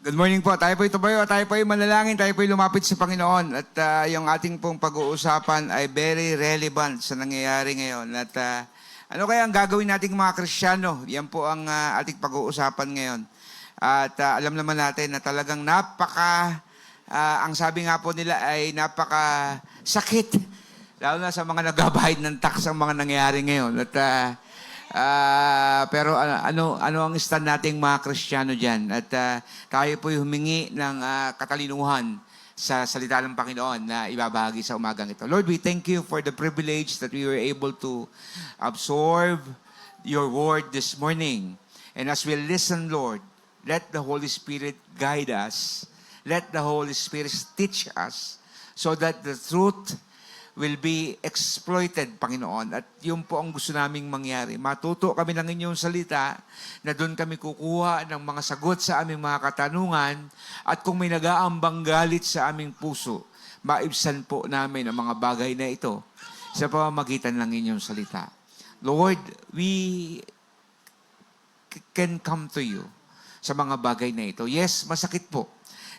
Good morning po. Tayo po'y manalangin, tayo po'y lumapit sa Panginoon. At yung ating pong pag-uusapan ay very relevant sa nangyayari ngayon. At ano kaya ang gagawin nating mga Kristiyano? Yan po ang ating pag-uusapan ngayon. At alam naman natin na talagang ang sabi nga po nila ay napaka-sakit. Lalo na sa mga nagbabayad ng tax ang mga nangyayari ngayon. At pero ano ang stand nating mga Kristiyano dyan? At tayo po'y humingi ng katalinuhan sa salita ng Panginoon na ibabahagi sa umagang ito. Lord, we thank you for the privilege that we were able to absorb your word this morning. And as we listen, Lord, let the Holy Spirit guide us. Let the Holy Spirit teach us so that the truth will be exploited, Panginoon. At yun po ang gusto naming mangyari. Matuto kami ng inyong salita na doon kami kukuha ng mga sagot sa aming mga katanungan at kung may nag-aambang galit sa aming puso, maibsan po namin ang mga bagay na ito sa pamamagitan ng inyong salita. Lord, we can come to you sa mga bagay na ito. Yes, masakit po.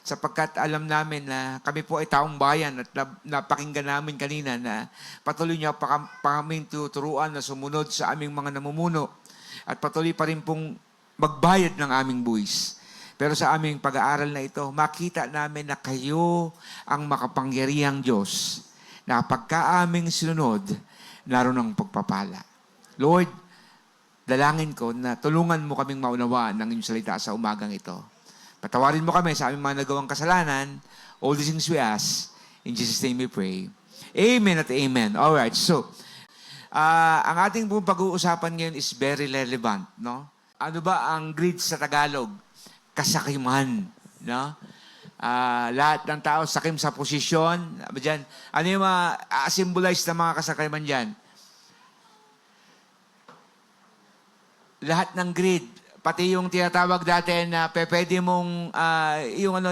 Sapagkat alam namin na kami po ay taong bayan at napakinggan namin kanina na patuloy niya pa kami tuturuan na sumunod sa aming mga namumuno at patuloy pa rin pong magbayad ng aming buwis. Pero sa aming pag-aaral na ito, makita namin na kayo ang makapangyarihang Diyos na pagka aming sinunod, naroon ang pagpapala. Lord, dalangin ko na tulungan mo kaming maunawaan ng inyong salita sa umagang ito. Patawarin mo kami sa aming mga nagawang kasalanan. All these things we ask. In Jesus' name we pray. Amen at amen. Alright, so, ang ating pong pag-uusapan ngayon is very relevant, no? Ano ba ang greed sa Tagalog? Kasakiman, no? Lahat ng tao sakim sa posisyon. Diyan, ano yung symbolize na mga kasakiman dyan? Lahat ng greed. Pati yung tinatawag dati na pwede mong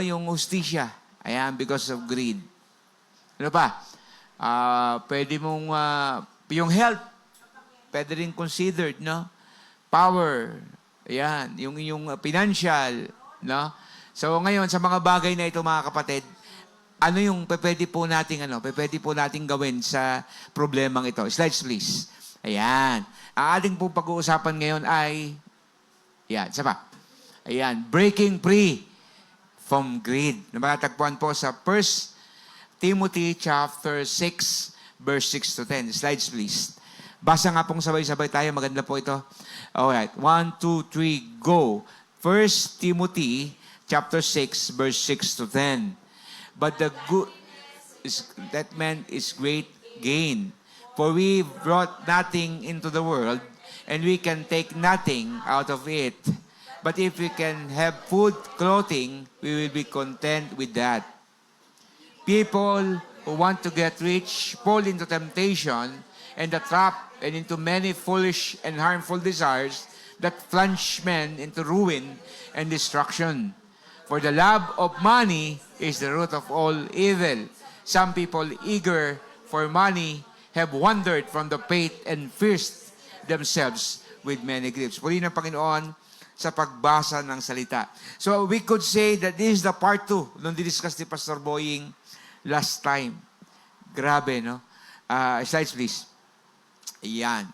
yung hustisya. Ayan, because of greed. Ano pa? Pwede mong yung health. Pwede rin considered, no? Power. Ayan, yung financial, no? So ngayon sa mga bagay na ito mga kapatid, ano yung pwede po nating gawin sa problemang ito? Slides please. Ayan. Ang ating pong pag-uusapan ngayon ay breaking free from greed. Namatagpuan po sa 1 Timothy chapter 6, verse 6 to 10. Slides, please. Basa nga pong sabay-sabay tayo. Maganda po ito. Alright. 1, 2, 3, go. 1 Timothy chapter 6, verse 6 to 10. But the good that man is great gain. For we brought nothing into the world, and we can take nothing out of it. But if we can have food, clothing, we will be content with that. People who want to get rich fall into temptation and the trap and into many foolish and harmful desires that plunge men into ruin and destruction. For the love of money is the root of all evil. Some people eager for money have wandered from the faith and pierced themselves with many griefs. Puri ng Panginoon sa pagbasa ng salita. So we could say that this is the part 2 nung diniscuss ni Pastor Boying last time. Grabe, no? Slides please. Ayan.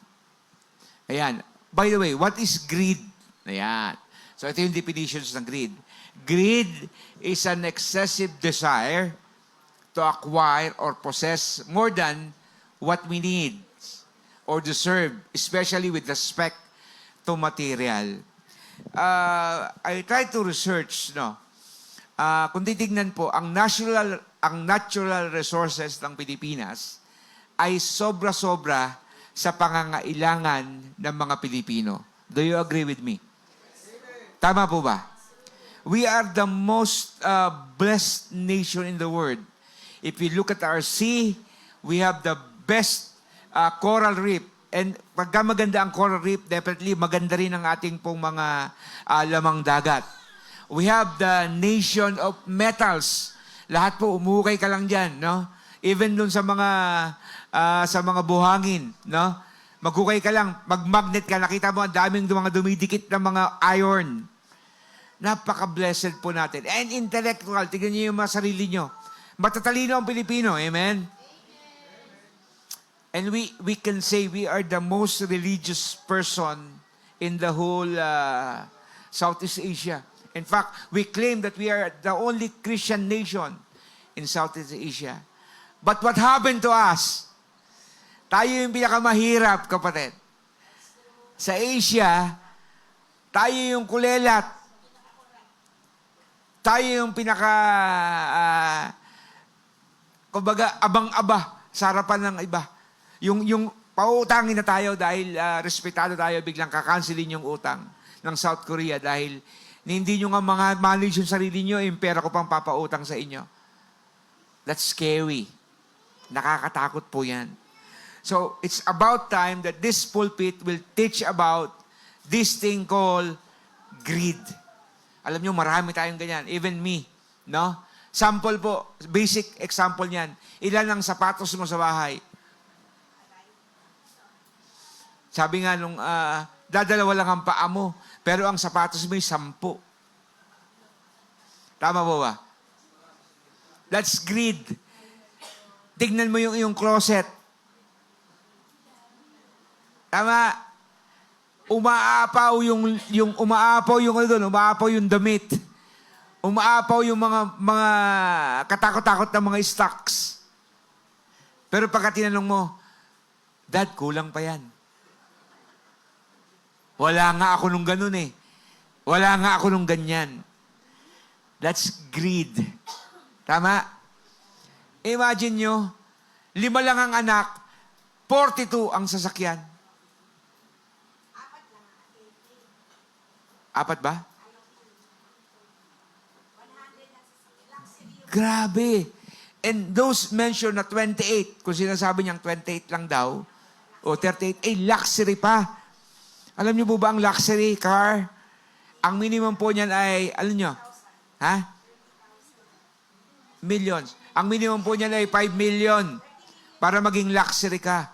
By the way, what is greed? Ayan. So ito yung definitions ng greed. Greed is an excessive desire to acquire or possess more than what we need or deserve, especially with respect to material. I try to research, no. Kung titignan po, ang natural resources ng Pilipinas ay sobra-sobra sa pangangailangan ng mga Pilipino. Do you agree with me? Tama po ba? We are the most blessed nation in the world. If we look at our sea, we have the best coral reef. And pagka maganda ang coral reef, definitely maganda rin ang ating pong mga lamang dagat. We have the nation of metals. Lahat po, umukay ka lang dyan, no? Even dun sa mga buhangin, no? Magkukay ka lang, magmagnet ka, nakita mo ang daming mga dumidikit na mga iron. Napaka-blessed po natin. And intellectual, tignan niyo yung mga sarili niyo. Matatalino ang Pilipino, amen? And we can say we are the most religious person in the whole Southeast Asia. In fact, we claim that we are the only Christian nation in Southeast Asia. But what happened to us? Tayo yung pinakamahirap, kapatid. Sa Asia, tayo yung kulelat. Tayo yung kumbaga, abang-aba sa harapan ng iba. Yung pauutangin na tayo dahil respetado tayo, biglang kakansilin yung utang ng South Korea dahil hindi nyo nga mga manage yung sarili nyo, yung pera ko pang papautang sa inyo. That's scary. Nakakatakot po yan. So, it's about time that this pulpit will teach about this thing called greed. Alam nyo, marami tayong ganyan. Even me. No? Sample po, basic example niyan. Ilan ang sapatos mo sa bahay? Sabi nga nung, dadalawa lang ang paa mo, pero ang sapatos mo ay 10. Tama po ba? That's greed. Tignan mo yung closet. Tama. Umaapaw yung damit. Umaapaw yung mga katakot-takot na mga stocks. Pero pagka tinanong mo, Dad, kulang pa yan. Wala nga ako nung ganun eh. Wala nga ako nung ganyan. That's greed. Tama? Imagine nyo, 5 lang ang anak, 42 ang sasakyan. 4 ba? Grabe. And those mentioned na 28, kung sinasabi niyang 28 lang daw, o 38, luxury pa. Alam niyo po ba ang luxury car? Ang minimum po niyan ay, alam niyo, millions. Ang minimum po niyan ay 5 million para maging luxury ka.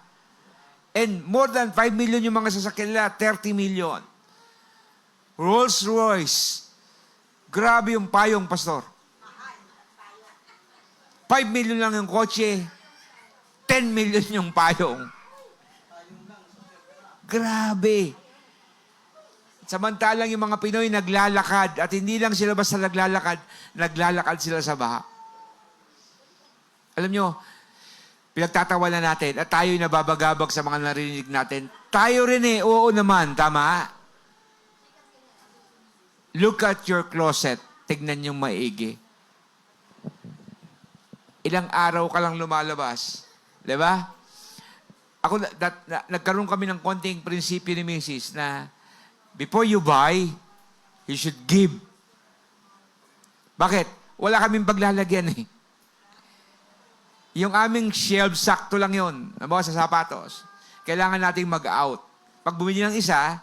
And more than 5 million yung mga sasakyan nila, 30 million. Rolls Royce. Grabe yung payong, pastor. 5 million lang yung kotse, 10 million yung payong. Grabe. Samantalang yung mga Pinoy naglalakad, at hindi lang sila basta naglalakad sila sa baha. Alam nyo, pinagtatawanan natin at tayo'y nababagabag sa mga narinig natin. Tayo rin eh, oo naman, tama? Look at your closet. Tignan yung maigi. Ilang araw ka lang lumalabas. Di ba? Ako, nagkaroon kami ng konting prinsipyo ni Mrs. na before you buy, you should give. Bakit? Wala kaming paglalagyan eh. Yung aming shelf, sakto lang yun. Sa sapatos. Kailangan nating mag-out. Pag bumili ng isa,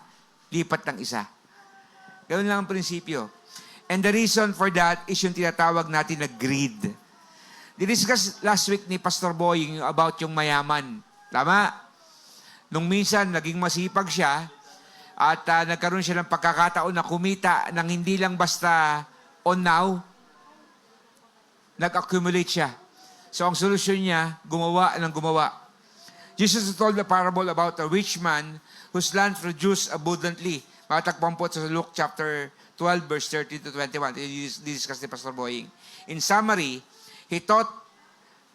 lipat ng isa. Ganoon lang ang prinsipyo. And the reason for that is yung tinatawag natin na greed. Discuss last week ni Pastor Boying about yung mayaman. Tama? Nung minsan, naging masipag siya at nagkaroon siya ng pagkakataon na kumita ng hindi lang basta on now, nag-accumulate siya. So, ang solusyon niya, gumawa ng gumawa. Jesus told the parable about a rich man whose land produced abundantly. Matatagpuan po sa Luke chapter 12, verse 30 to 21. Discuss ni Pastor Boying. In summary, he thought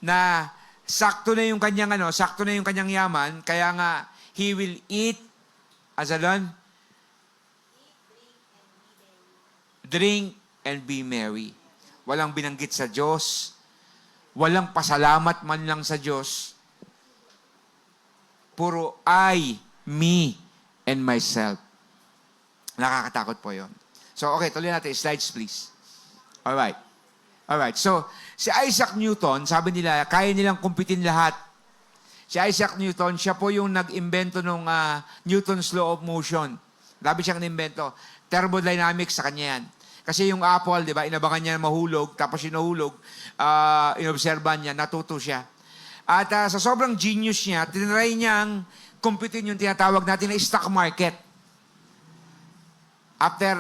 na sakto na yung kanyang yaman, kaya nga, he will eat, as alone, drink, and be merry. Walang binanggit sa Diyos, walang pasalamat man lang sa Diyos. Puro I, me, and myself. Nakakatakot po yun. So, okay, tuloy natin. Slides, please. Alright. So, si Isaac Newton, sabi nila, kaya nilang kumpitin lahat. Si Isaac Newton, siya po yung nag-imbento ng Newton's Law of Motion. Grabe siyang inimbento. Thermodynamics sa kanya yan. Kasi yung apple, di ba, inabangan niya mahulog, tapos yung nahulog, inobserban niya, natuto siya. At sa sobrang genius niya, tinry niyang kumpitin yung tinatawag natin na stock market. After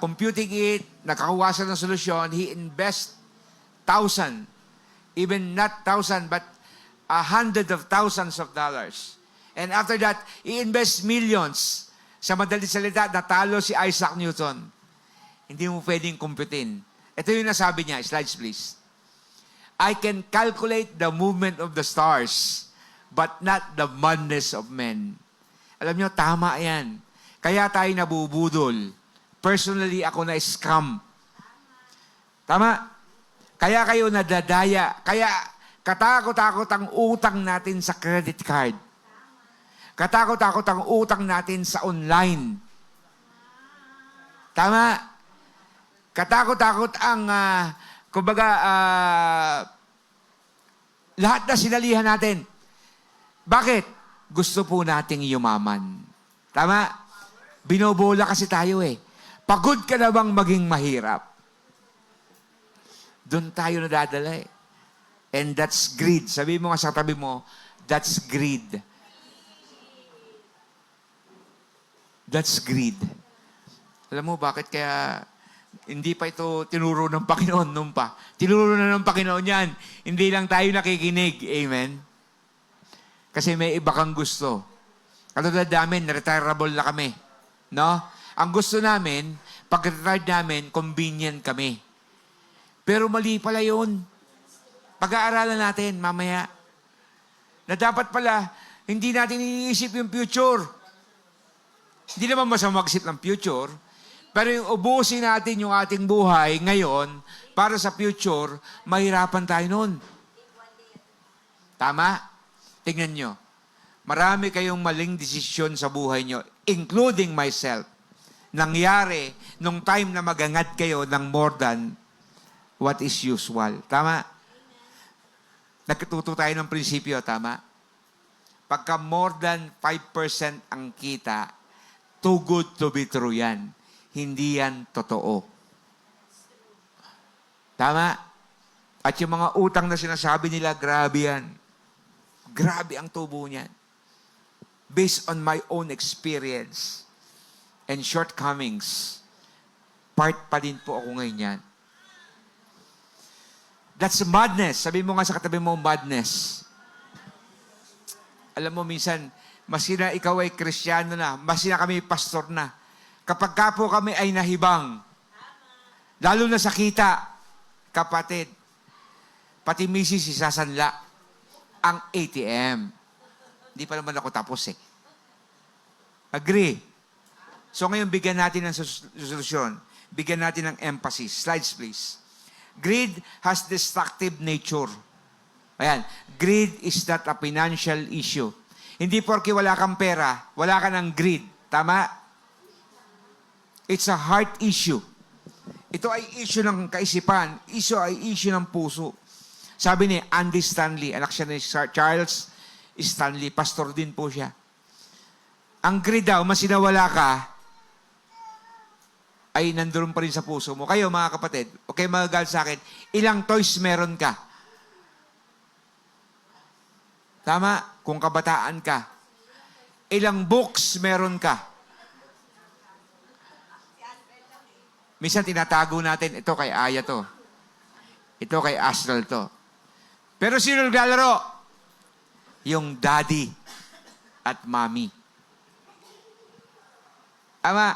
computing it, nakakuha siya ng solusyon, he invest 1,000, even not 1,000, but 100 of thousands of dollars. And after that, he invests millions. Sa madalit salita, natalo si Isaac Newton. Hindi mo pwedeng kumputin. Ito yung nasabi niya. Slides, please. I can calculate the movement of the stars, but not the madness of men. Alam niyo, tama yan. Kaya tayo nabubudol. Personally, ako na-scam. Tama? Kaya kayo nadadaya. Kaya katakot-takot ang utang natin sa credit card. Katakot-takot ang utang natin sa online. Tama? Katakot-takot ang, lahat na sinalihan natin. Bakit? Gusto po nating yumaman. Tama? Binobola kasi tayo eh. Pagod ka na bang maging mahirap? Doon tayo nadadala eh. And that's greed. Sabi mo nga sa tabi mo, that's greed. That's greed. Alam mo bakit kaya hindi pa ito tinuro ng Panginoon noon pa? Tinuro na ng Panginoon yan. Hindi lang tayo nakikinig. Amen? Kasi may iba kang gusto. Katulad namin, retirable na kami. No? Ang gusto namin, pag-retire namin, convenient kami. Pero mali pala yun. Pag-aaralan natin mamaya na dapat pala, hindi natin iniisip yung future. Hindi naman masama mag-isip ng future, pero yung ubusin natin yung ating buhay ngayon para sa future, mahirapan tayo nun. Tama? Tingnan nyo. Marami kayong maling desisyon sa buhay nyo, including myself. Nangyari nung time na magangad kayo ng more than what is usual. Tama? Nagtuto tayo ng prinsipyo, tama? Pagka more than 5% ang kita, too good to be true yan. Hindi yan totoo. Tama? At yung mga utang na sinasabi nila, grabe yan. Grabe ang tubo niyan. Based on my own experience and shortcomings, part pa din po ako ngayon yan. That's madness. Sabi mo nga sa katabi mo, madness. Alam mo, minsan, masina ikaw ay Kristiyano na, masina kami pastor na. Kapag ka po kami ay nahibang, lalo na sa kita, kapatid, pati misis isasanla ang ATM. Hindi pa naman ako tapos eh. Agree? So ngayon, bigyan natin ng solusyon. Bigyan natin ng emphasis. Slides, please. Greed has destructive nature. Ayan. Greed is not a financial issue. Hindi porke wala kang pera, wala ka ng greed. Tama? It's a heart issue. Ito ay issue ng kaisipan. Issue ay issue ng puso. Sabi ni Andy Stanley, anak siya ni Charles Stanley, pastor din po siya. Ang greed daw, masinawala ka, ay nandoon pa rin sa puso mo. Kayo, mga kapatid, okay, magagal sa akin, ilang toys meron ka? Tama? Kung kabataan ka. Ilang books meron ka? Minsan tinatago natin, ito kay Aya to. Ito kay Astral to. Pero sino naglalaro? Yung daddy at mommy. Tama?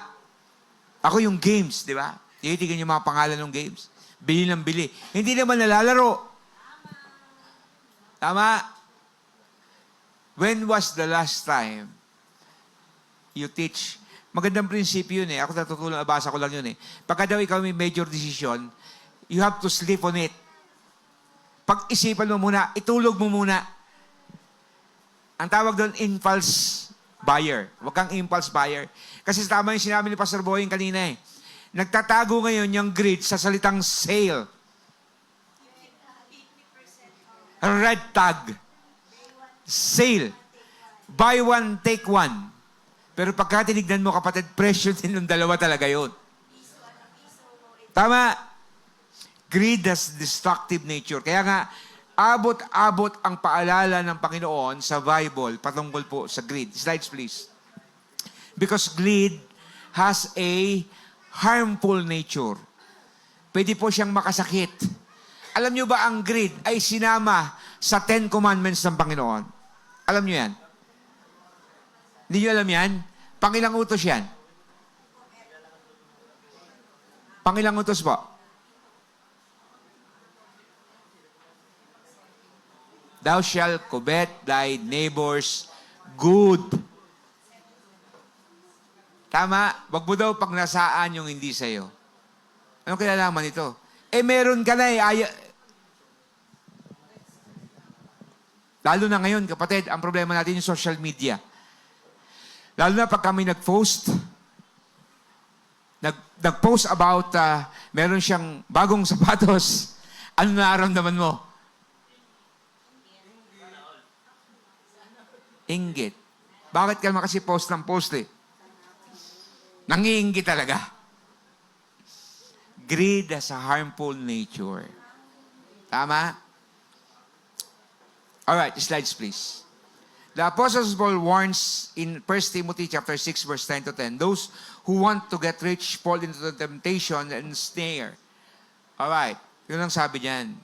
Ako yung games, di ba? Tinitignan yung mga pangalan ng games. Bili ng bili. Hindi naman nalalaro. Tama? When was the last time you teach? Magandang prinsipyo yun eh. Ako natutulong, nabasa ko lang yun eh. Pagka daw ikaw may major decision, you have to sleep on it. Pag-isipan mo muna, itulog mo muna. Ang tawag doon, impulse buyer. Huwag kang impulse buyer. Kasi tama yung sinabi ni Pastor Boying kanina eh. Nagtatago ngayon yung greed sa salitang sale. Red tag. Sale. Buy one, take one. Pero pagka tinignan mo, kapatid, presyo din ng dalawa talaga yun. Tama? Greed has destructive nature. Kaya nga, abot-abot ang paalala ng Panginoon sa Bible patungkol po sa greed. Slides, please. Because greed has a harmful nature. pwede po siyang makasakit. Alam nyo ba ang greed ay sinama sa 10 Commandments ng Panginoon? Alam nyo yan? Hindi nyo alam yan? Pangilang utos yan? Pangilang utos po? Thou shalt covet thy neighbor's good. Tama? Wag mo daw pagnasaan yung hindi sa'yo. Anong kinalaman ito? Meron ka na Lalo na ngayon, kapatid, ang problema natin yung social media. Lalo na pag kami nag-post about meron siyang bagong sapatos, ano nararamdaman mo? Inggit. Bakit ka naman kasi post ng post eh? Nangiinggit talaga. Greed has a harmful nature. Tama? Alright, slides please. The Apostle Paul warns in 1 Timothy chapter 6, verse 9 to 10, those who want to get rich fall into the temptation and snare. Alright, yun ang sabi niyan.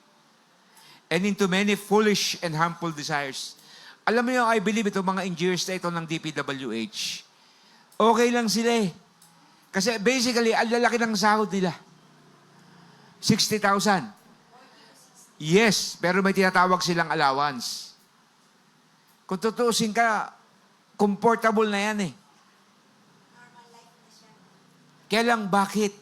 And into many foolish and harmful desires. Alam mo yung, I believe itong mga engineers na ito ng DPWH, okay lang sila eh. Kasi basically, ang lalaki ng sahod nila. 60,000. Yes, pero may tinatawag silang allowance. Kung tutuusin ka, comfortable na yan eh. Kaya lang, bakit?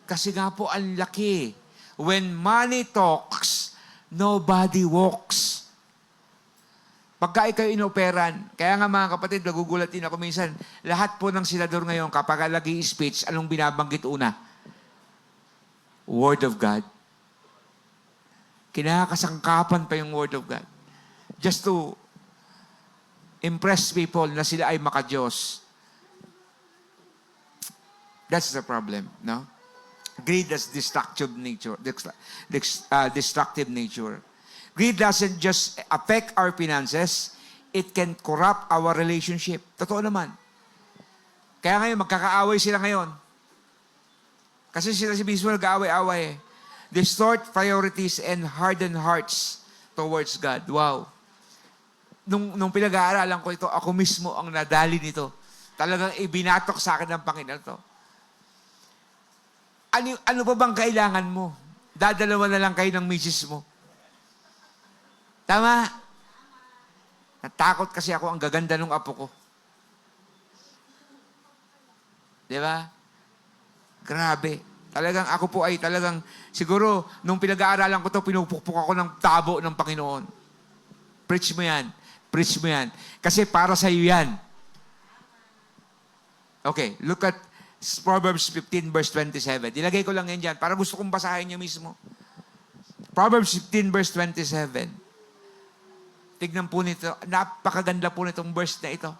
Kasi nga po, ang laki. When money talks, nobody walks. Pagka ikaw inoperan, kaya nga mga kapatid, nagugulat din ako minsan, lahat po ng senador ngayon, kapag lagi speech, anong binabanggit una? Word of God. Kinakasangkapan pa yung Word of God. Just to impress people na sila ay maka-Diyos. That's the problem, no? Greed has destructive nature. Destructive nature. Greed doesn't just affect our finances, it can corrupt our relationship. Totoo naman. Kaya ngayon, magkakaaway sila ngayon. Kasi sila si mismo nag-aaway-aaway eh. Distort priorities and harden hearts towards God. Wow. Nung pinag-aaralan ko ito, ako mismo ang nadali nito. Talagang ibinatok sa akin ng Panginoon to. Ano pa bang kailangan mo? Dadalawa na lang kayo ng misis mo. Tama? Natakot kasi ako, ang gaganda ng apo ko. Di ba? Grabe. Talagang ako po ay talagang, siguro, nung pinag-aaralan ko to, pinupukpuk ako ng tabo ng Panginoon. Preach mo yan. Preach mo yan. Kasi para sa iyo yan. Okay, look at Proverbs 15 verse 27. Dilagay ko lang yan dyan para gusto kong basahin nyo mismo. Proverbs 15 verse 27. Tignan po nito. Napakaganda po nitong verse na ito.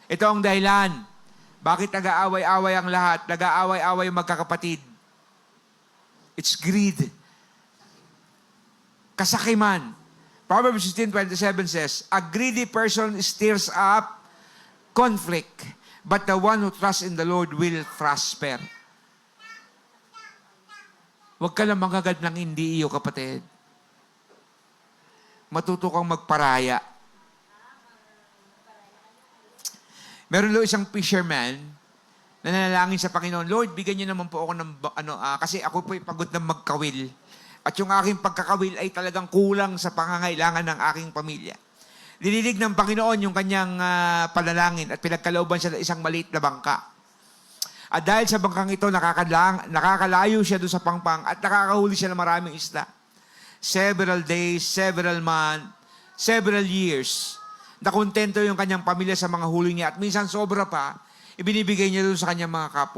Ito ang dahilan. Bakit nag-aaway-away ang lahat? Nag-aaway-away ang magkakapatid. It's greed. Kasakiman. Proverbs 16:27 says, a greedy person stirs up conflict, but the one who trusts in the Lord will prosper. Huwag ka lang mangagad ng hindi iyo, kapatid. Matuto kang magparaya. Meron daw isang fisherman na nanalangin sa Panginoon, Lord, bigyan niyo naman po ako ng, kasi ako po'y pagod na magkawil. At yung aking pagkakawil ay talagang kulang sa pangangailangan ng aking pamilya. Dinidig ng Panginoon yung kanyang panalangin at pinagkalooban siya ng isang maliit na bangka. At dahil sa bangkang ito, nakakalayo siya doon sa pangpang at nakakahuli siya ng maraming isda. Several days, several months, several years. Nakontento yung kanyang pamilya sa mga huli niya at minsan sobra pa, ibinibigay niya doon sa kanyang mga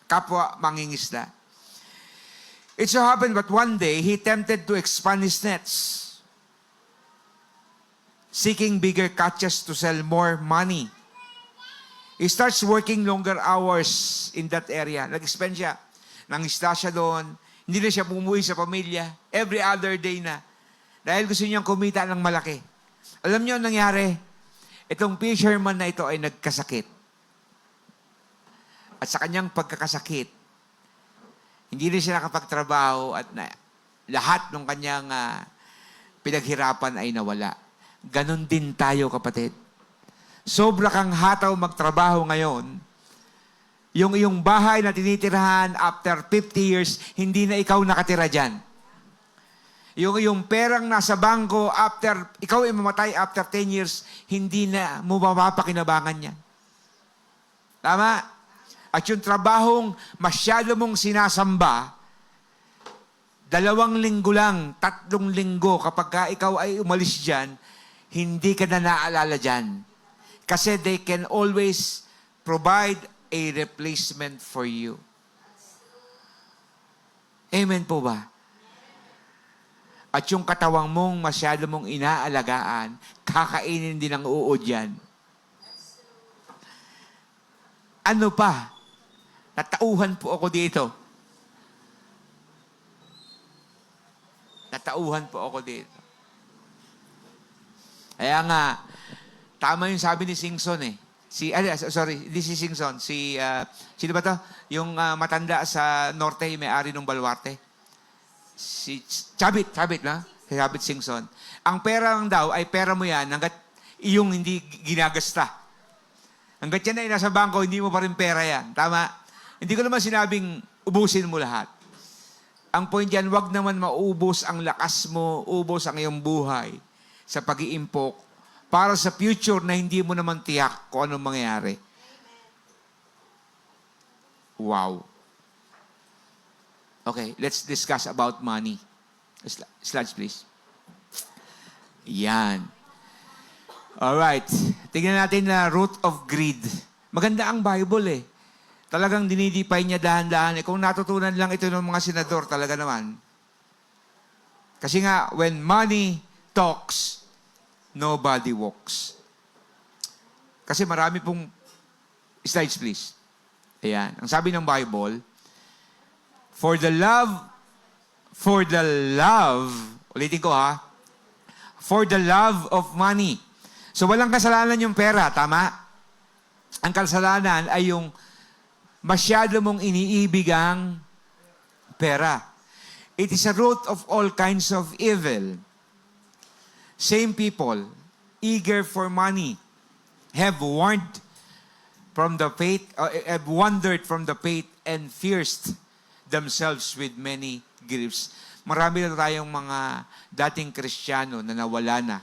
kapwa mangingisda. It so happened that one day, he tempted to expand his nets, seeking bigger catches to sell more money. He starts working longer hours in that area. Nag-spend siya. Nangisda siya doon. Hindi na siya pumuwi sa pamilya. Every other day na. Dahil gusto niyang kumita ng malaki. Alam niyo ang nangyari? Itong fisherman na ito ay nagkasakit. At sa kanyang pagkakasakit, Hindi rin siya nakapagtrabaho at lahat ng kanyang pinaghirapan ay nawala. Ganon din tayo, kapatid. Sobra kang hataw magtrabaho ngayon, yung iyong bahay na tinitirahan after 50 years, hindi na ikaw nakatira dyan. Yung perang nasa bangko, after ikaw ay mamatay after 10 years, hindi na mo mapapakinabangan yan. Tama? At yung trabahong masyado mong sinasamba, 2 linggo lang, 3 linggo, kapag ka ikaw ay umalis dyan, hindi ka na naalala dyan. Kasi they can always provide a replacement for you. Amen po ba? At yung katawang mong masyado mong inaalagaan, kakainin din ang uod yan. Ano pa? Natauhan po ako dito. Natauhan po ako dito. Kaya nga, tama yung sabi ni Singson eh. Hindi si Singson. Sino ba to? Yung matanda sa Norte, may-ari ng Baluarte. Si Chabit na? Si Chabit Singson. Ang pera lang daw ay pera mo yan hanggat iyong hindi ginagasta. Hanggat yan ay nasa bangko, hindi mo pa rin pera yan. Tama? Hindi ko naman sinabing ubusin mo lahat. Ang point yan, wag naman maubos ang lakas mo, ubos ang iyong buhay sa pag-iimpok para sa future na hindi mo naman tiyak kung anong mangyayari. Wow. Okay, let's discuss about money. Slides, please. Yan. Alright. Tingnan natin na root of greed. Maganda ang Bible eh. Talagang dinidipay niya dahan-dahan. Kung natutunan lang ito ng mga senador, talaga naman. Kasi nga, when money talks, nobody walks. Kasi marami pong slides, please. Ayan. Ang sabi ng Bible, for the love, ulitin ko ha, for the love of money. So walang kasalanan yung pera, tama? Ang kasalanan ay yung masyado mong iniibig ang pera. It is a root of all kinds of evil. Same people, eager for money, have wandered from the faith and pierced themselves with many griefs. Marami na tayong mga dating Kristiyano na nawala na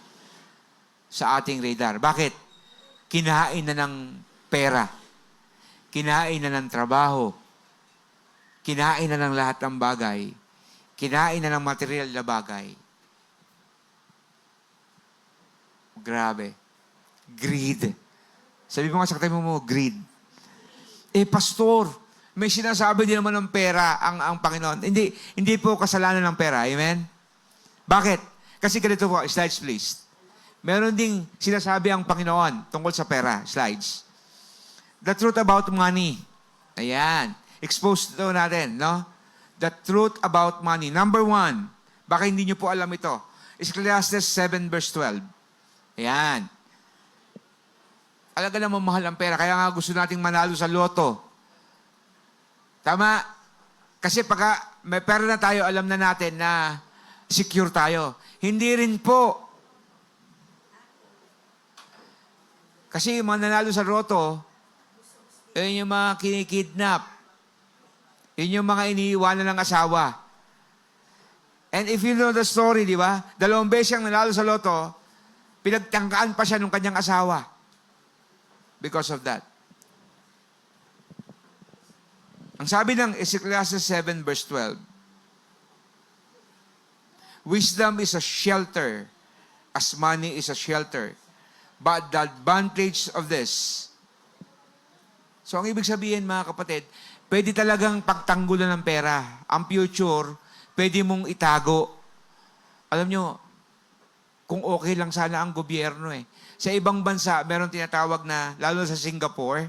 sa ating radar. Bakit? Kinain na ng pera. Kinain na ng trabaho. Kinain na ng lahat ng bagay. Kinain na ng material na bagay. Grabe. Greed. Sabi mo nga sa katabi mo, greed. Pastor, may sinasabi din naman ng pera ang Panginoon. Hindi po kasalanan ng pera. Amen? Bakit? Kasi ganito po, slides please. Meron ding sinasabi ang Panginoon tungkol sa pera. Slides. The truth about money. Ayan. Exposed ito natin, no? The truth about money. Number 1, baka hindi nyo po alam ito. Ecclesiastes 7 verse 12. Ayan. Alaga naman mahal ang pera. Kaya nga gusto nating manalo sa loto. Tama? Kasi pagka may pera na tayo, alam na natin na secure tayo. Hindi rin po. Kasi yung mga nanalo sa loto, yun yung mga kinikidnap. Yun yung mga iniiwanan ng asawa. And if you know the story, di ba? 2 beses siyang nanalo sa loto, pinagtangkaan pa siya ng kanyang asawa. Because of that. Ang sabi ng Ecclesiastes 7 verse 12, wisdom is a shelter, as money is a shelter. But the advantage of this, so ang ibig sabihin mga kapatid, pwede talagang pagtanggulan ng pera. Ang future, pwede mong itago. Alam nyo, kung okay lang sana ang gobyerno eh. Sa ibang bansa, meron tinatawag na, lalo sa Singapore.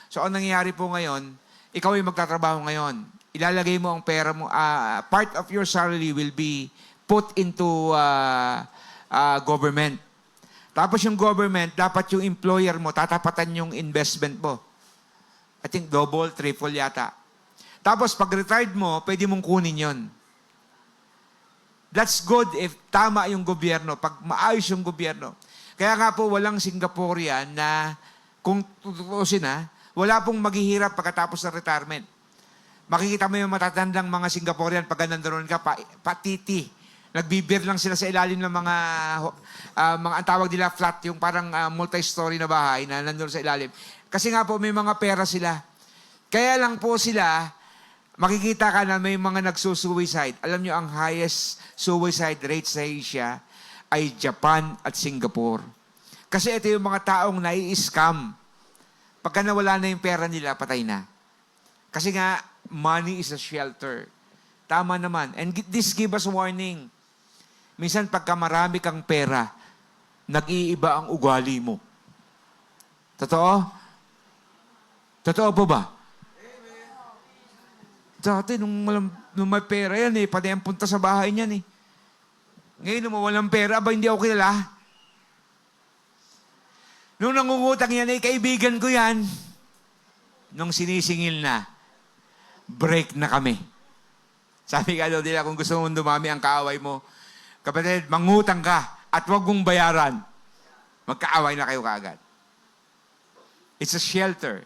So ang nangyayari po ngayon, ikaw ay magtatrabaho ngayon. Ilalagay mo ang pera mo, part of your salary will be put into government. Tapos yung government, dapat yung employer mo, tatapatan yung investment mo. I think double, triple yata. Tapos, pag retired mo, pwede mong kunin yon. That's good if tama yung gobyerno, pag maayos yung gobyerno. Kaya nga po, walang Singaporean na, kung tutuusin wala pong maghihirap pagkatapos ng retirement. Makikita mo yung matatandang mga Singaporean pag nandoon ka, patiti. Nagbibir lang sila sa ilalim ng mga ang tawag nila flat, yung parang multi-story na bahay na nandoon sa ilalim. Kasi nga po, may mga pera sila. Kaya lang po sila, makikita ka na may mga nagsusuicide. Alam nyo, ang highest suicide rate sa Asia ay Japan at Singapore. Kasi ito yung mga taong nai-scam. Pagka nawala na yung pera nila, patay na. Kasi nga, money is a shelter. Tama naman. And this give us warning. Minsan, pagka marami kang pera, nag-iiba ang ugali mo. Totoo? Totoo po ba? Dati, nung may pera yan pati ang punta sa bahay niyan Ngayon, nung walang pera, hindi ako kilala. Nung nangungutang yan, kaibigan ko yan. Nung sinisingil na, break na kami. Sabi ka daw nila, kung gusto mong dumami ang kaaway mo, kapatid, mangutang ka at huwag mong bayaran. Magkaaway na kayo kaagad. It's a shelter.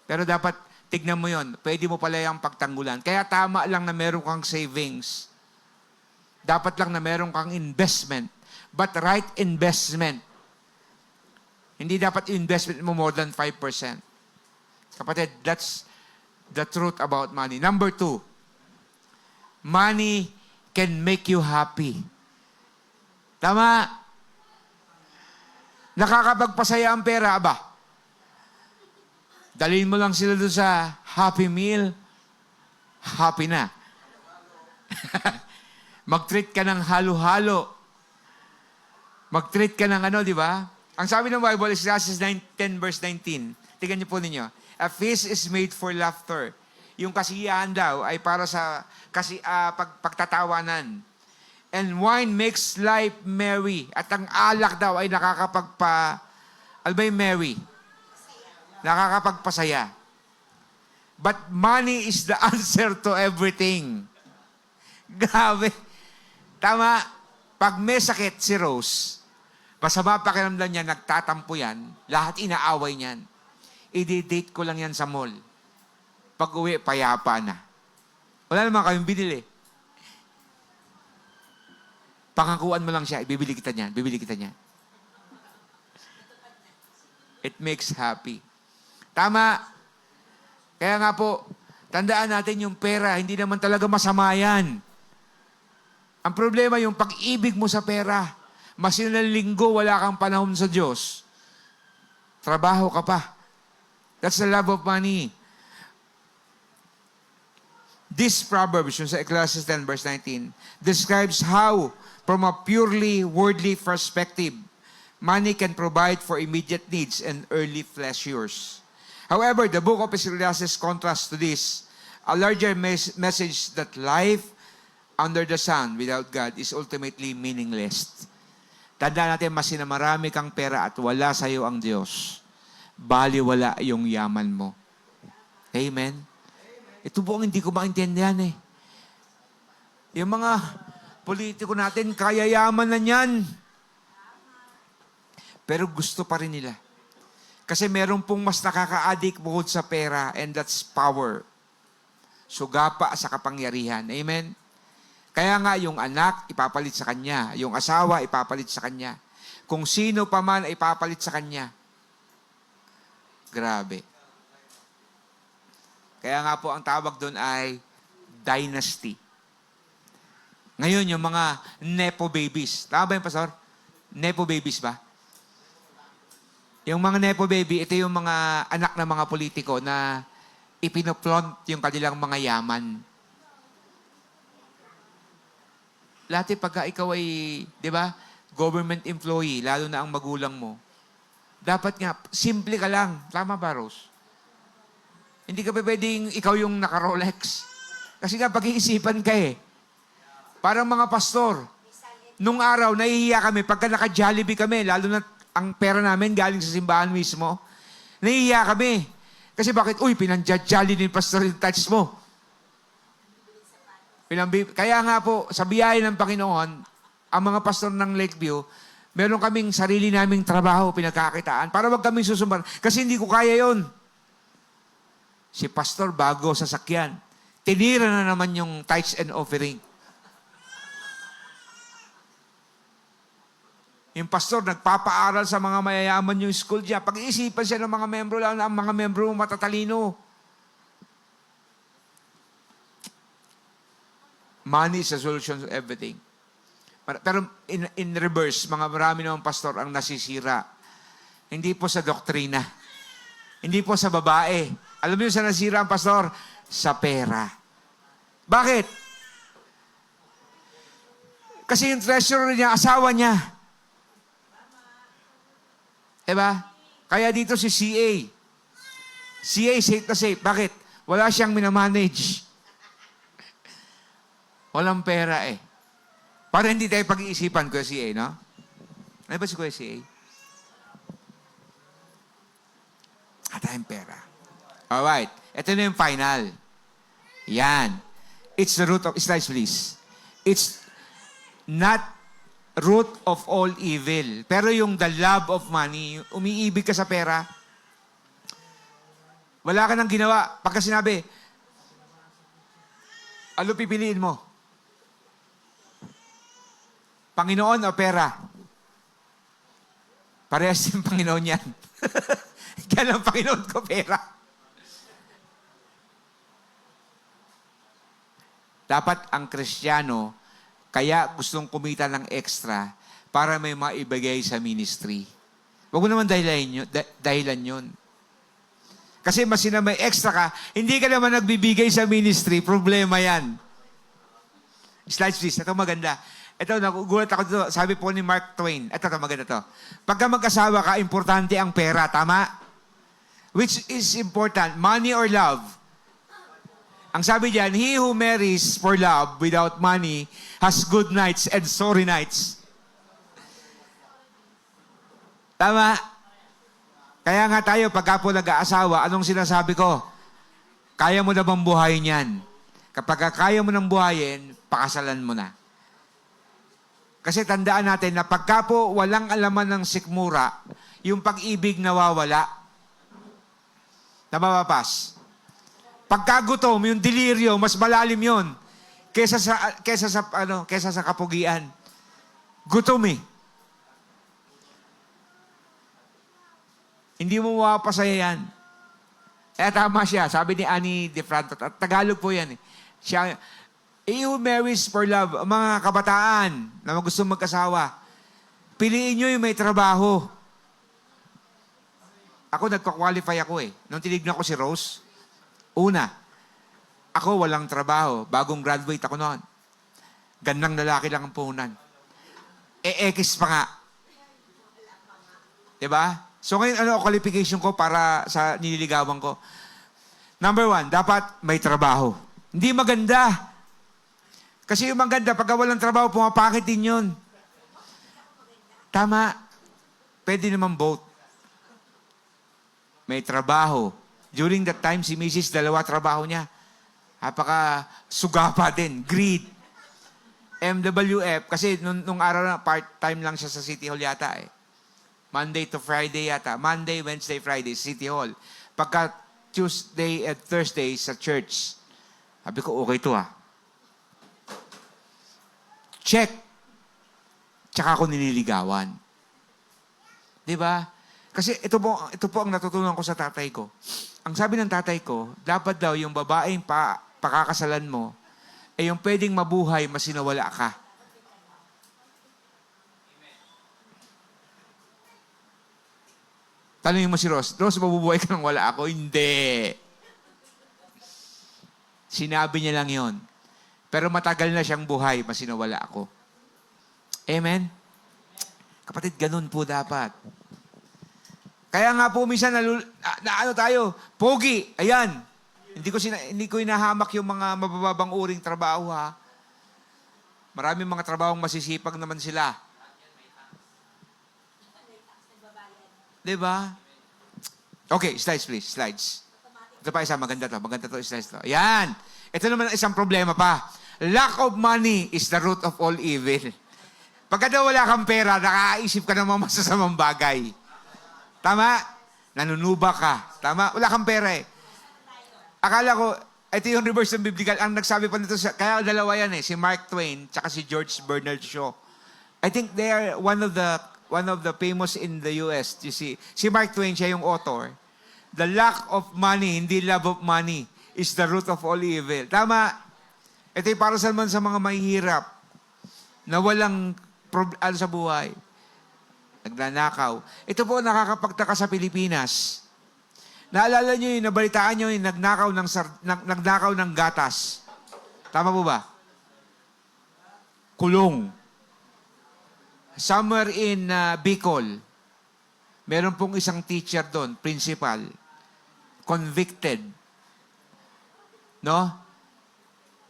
Pero dapat, tignan mo yon, pwede mo pala yung pagtanggulan. Kaya tama lang na meron kang savings. Dapat lang na meron kang investment. But right investment. Hindi dapat investment mo more than 5%. Kapatid, that's the truth about money. Number 2, money can make you happy. Tama? Nakakapagpasaya ang pera, ba? Dalhin mo lang sila doon sa Happy Meal, happy na. Mag-treat ka ng halo-halo. Mag-treat ka ng di ba? Ang sabi ng Bible is Genesis 10 verse 19. Tingnan niyo po ninyo. A feast is made for laughter. Yung kasiyahan daw ay para sa pagtatawanan. And wine makes life merry. At ang alak daw ay merry. Nakakapagpasaya. But money is the answer to everything. Grabe. Tama. Pag may sakit si Rose, masama pakiramdam niya, nagtatampo yan, lahat inaaway niyan. I-date ko lang yan sa mall. Pag uwi, payapa na. Wala naman kayong binili. Pangakuan mo lang siya, bibili kita niyan, bibili kita niyan. It makes happy. Tama. Kaya nga po, tandaan natin yung pera, hindi naman talaga masama yan. Ang problema yung pag-ibig mo sa pera. Mas yun ng linggo, wala kang panahon sa Diyos. Trabaho ka pa. That's the love of money. This Proverbs, yung sa Ecclesiastes 10 verse 19, describes how, from a purely worldly perspective, money can provide for immediate needs and early pleasures. However, the book of Ecclesiastes contrasts to this, a larger message that life under the sun without God is ultimately meaningless. Tandaan natin, mas marami kang pera at wala sa iyo ang Diyos, baliwala yung yaman mo. Amen? Ito po ang hindi ko maintindihan Yung mga politiko natin, kaya yaman na niyan. Pero gusto pa rin nila. Kasi meron pong mas nakaka-addict bukod sa pera, and that's power. Sugapa sa kapangyarihan. Amen? Kaya nga, yung anak, ipapalit sa kanya. Yung asawa, ipapalit sa kanya. Kung sino pa man, ipapalit sa kanya. Grabe. Kaya nga po, ang tawag doon ay dynasty. Ngayon, yung mga nepo babies. Tama ba yung pastor? Nepo babies ba? Yung mga nepo baby, ito yung mga anak ng mga politiko na ipinoplont yung kanilang mga yaman. Lati pagka ikaw ay, di ba, government employee, lalo na ang magulang mo, dapat nga, simple ka lang. Tama ba, Rose? Hindi ka pa pwedeng ikaw yung naka-Rolex. Kasi nga, pag-iisipan ka Parang mga pastor, nung araw, nahihiya kami, pagka naka-Jollibee kami, lalo na ang pera namin galing sa simbahan mismo, nahihiya kami. Kasi bakit, pinang-Jollibee ni pastor yung touch mo. Kaya nga po, sa biyaya ng Panginoon, ang mga pastor ng Lakeview, meron kaming sarili naming trabaho, pinagkakitaan, para wag kaming susumbar. Kasi hindi ko kaya yon. Si pastor bago sasakyan, tinira na naman yung tithes and offering. Yung pastor, nagpapaaral sa mga mayayaman yung school niya. Pag-iisipan siya ng mga membro, lang ang mga membro matatalino. Money is the solution to everything. Pero in reverse, marami namang pastor ang nasisira. Hindi po sa doktrina. Hindi po sa babae. Alam mo yung sa nasira ang pastor? Sa pera. Bakit? Kasi yung treasurer niya, asawa niya. Diba? Kaya dito si CA. CA, safe na safe. Bakit? Wala siyang minamanage. Walang pera eh. Para hindi tayo pag-iisipan, Kuya CA, no? Ano ba si Kuya CA? Tayong pera. Alright. Ito na yung final. Yan. It's the root of, slides please. It's not root of all evil. Pero yung the love of money, umiibig ka sa pera, wala ka nang ginawa. Pagka sinabi, ano pipiliin mo? Panginoon o pera? Parehas yung Panginoon yan. Kaya lang Panginoon ko pera. Dapat ang Kristiyano, kaya gustong kumita ng extra para may maibigay sa ministry. Huwag mo naman dahilan yun. Kasi mas na may extra ka, hindi ka naman nagbibigay sa ministry, problema yan. Slides please, ito maganda. Ito, nagugulat ako dito. Sabi po ni Mark Twain. Ito, maganda to. Pagka mag-asawa ka, importante ang pera. Tama? Which is important? Money or love? Ang sabi diyan, he who marries for love without money has good nights and sorry nights. Tama? Kaya nga tayo, pagka po nag-aasawa, anong sinasabi ko? Kaya mo na bang buhayin yan? Kapag kaya mo nang buhayin, pakasalan mo na. Kasi tandaan natin na pagka po walang alaman ng sikmura, yung pag-ibig nawawala. Nababapas. Pagka gutom, yung deliryo, mas malalim yun kesa sa kapugian. Gutom eh. Hindi mo mapapasaya yan. Tama siya. Sabi ni Annie De Franto. At Tagalog po yan eh. Siya, he who marries for love, mga kabataan na gusto mag-asawa, piliin nyo yung may trabaho. Ako, nagka-qualify ako eh. Nung tinignan ko si Rose, una, ako walang trabaho. Bagong graduate ako noon. Gandang lalaki lang ang puhunan. Ekis pa nga. Diba? So ngayon, ano qualification ko para sa nililigawan ko? Number 1, dapat may trabaho. Hindi maganda. Kasi yung maganda, pagka walang trabaho, pumapakit din yun. Tama. Pwede naman both. May trabaho. During that time, si Mrs. dalawa trabaho niya. Sugapa din. Greed. MWF. Kasi nung araw na, part-time lang siya sa City Hall yata eh. Monday to Friday yata. Monday, Wednesday, Friday, City Hall. Pagka Tuesday at Thursday sa church. Sabi ko, okay to ah. Check. Tsaka ako nililigawan. Diba? Kasi ito po ang natutunan ko sa tatay ko. Ang sabi ng tatay ko, dapat daw yung babaeng pakakasalan mo, yung pwedeng mabuhay, masinawala ka. Tanungin mo si Ross, Ross, mabubuhay ka nang wala ako? Hindi. Sinabi niya lang yon. Pero matagal na siyang buhay, masinawala ako. Amen? Kapatid, ganun po dapat. Kaya nga po minsan ano tayo, pogi, ayan. Hindi ko inahamak yung mga mabababang uring trabaho ha. Maraming mga trabahong masisipag naman sila. Diba? Okay, slides please, slides. Ito pa isa, maganda to, slides to. Ayan. Ito naman isang problema pa. lack of money is the root of all evil. Pagka daw wala kang pera, nakakaisip ka ng mga masasamang bagay. Tama? Nanunuba ka. Tama? Wala kang pera eh. Akala ko, ito yung reverse ng biblical. Ang nagsabi pa nito, kaya dalawa yan eh, si Mark Twain tsaka si George Bernard Shaw. I think they are one of the famous in the US. You see, si Mark Twain, siya yung author. The lack of money, hindi love of money, is the root of all evil. Tama? Ito yung para sa mga mahihirap na walang ano sa buhay. Nagnanakaw. Ito po nakakapagtaka sa Pilipinas. Naalala nyo yung nabalitaan nyo yung nagnakaw ng gatas. Tama po ba? Kulong. Somewhere in Bicol, meron pong isang teacher doon, principal, convicted. No?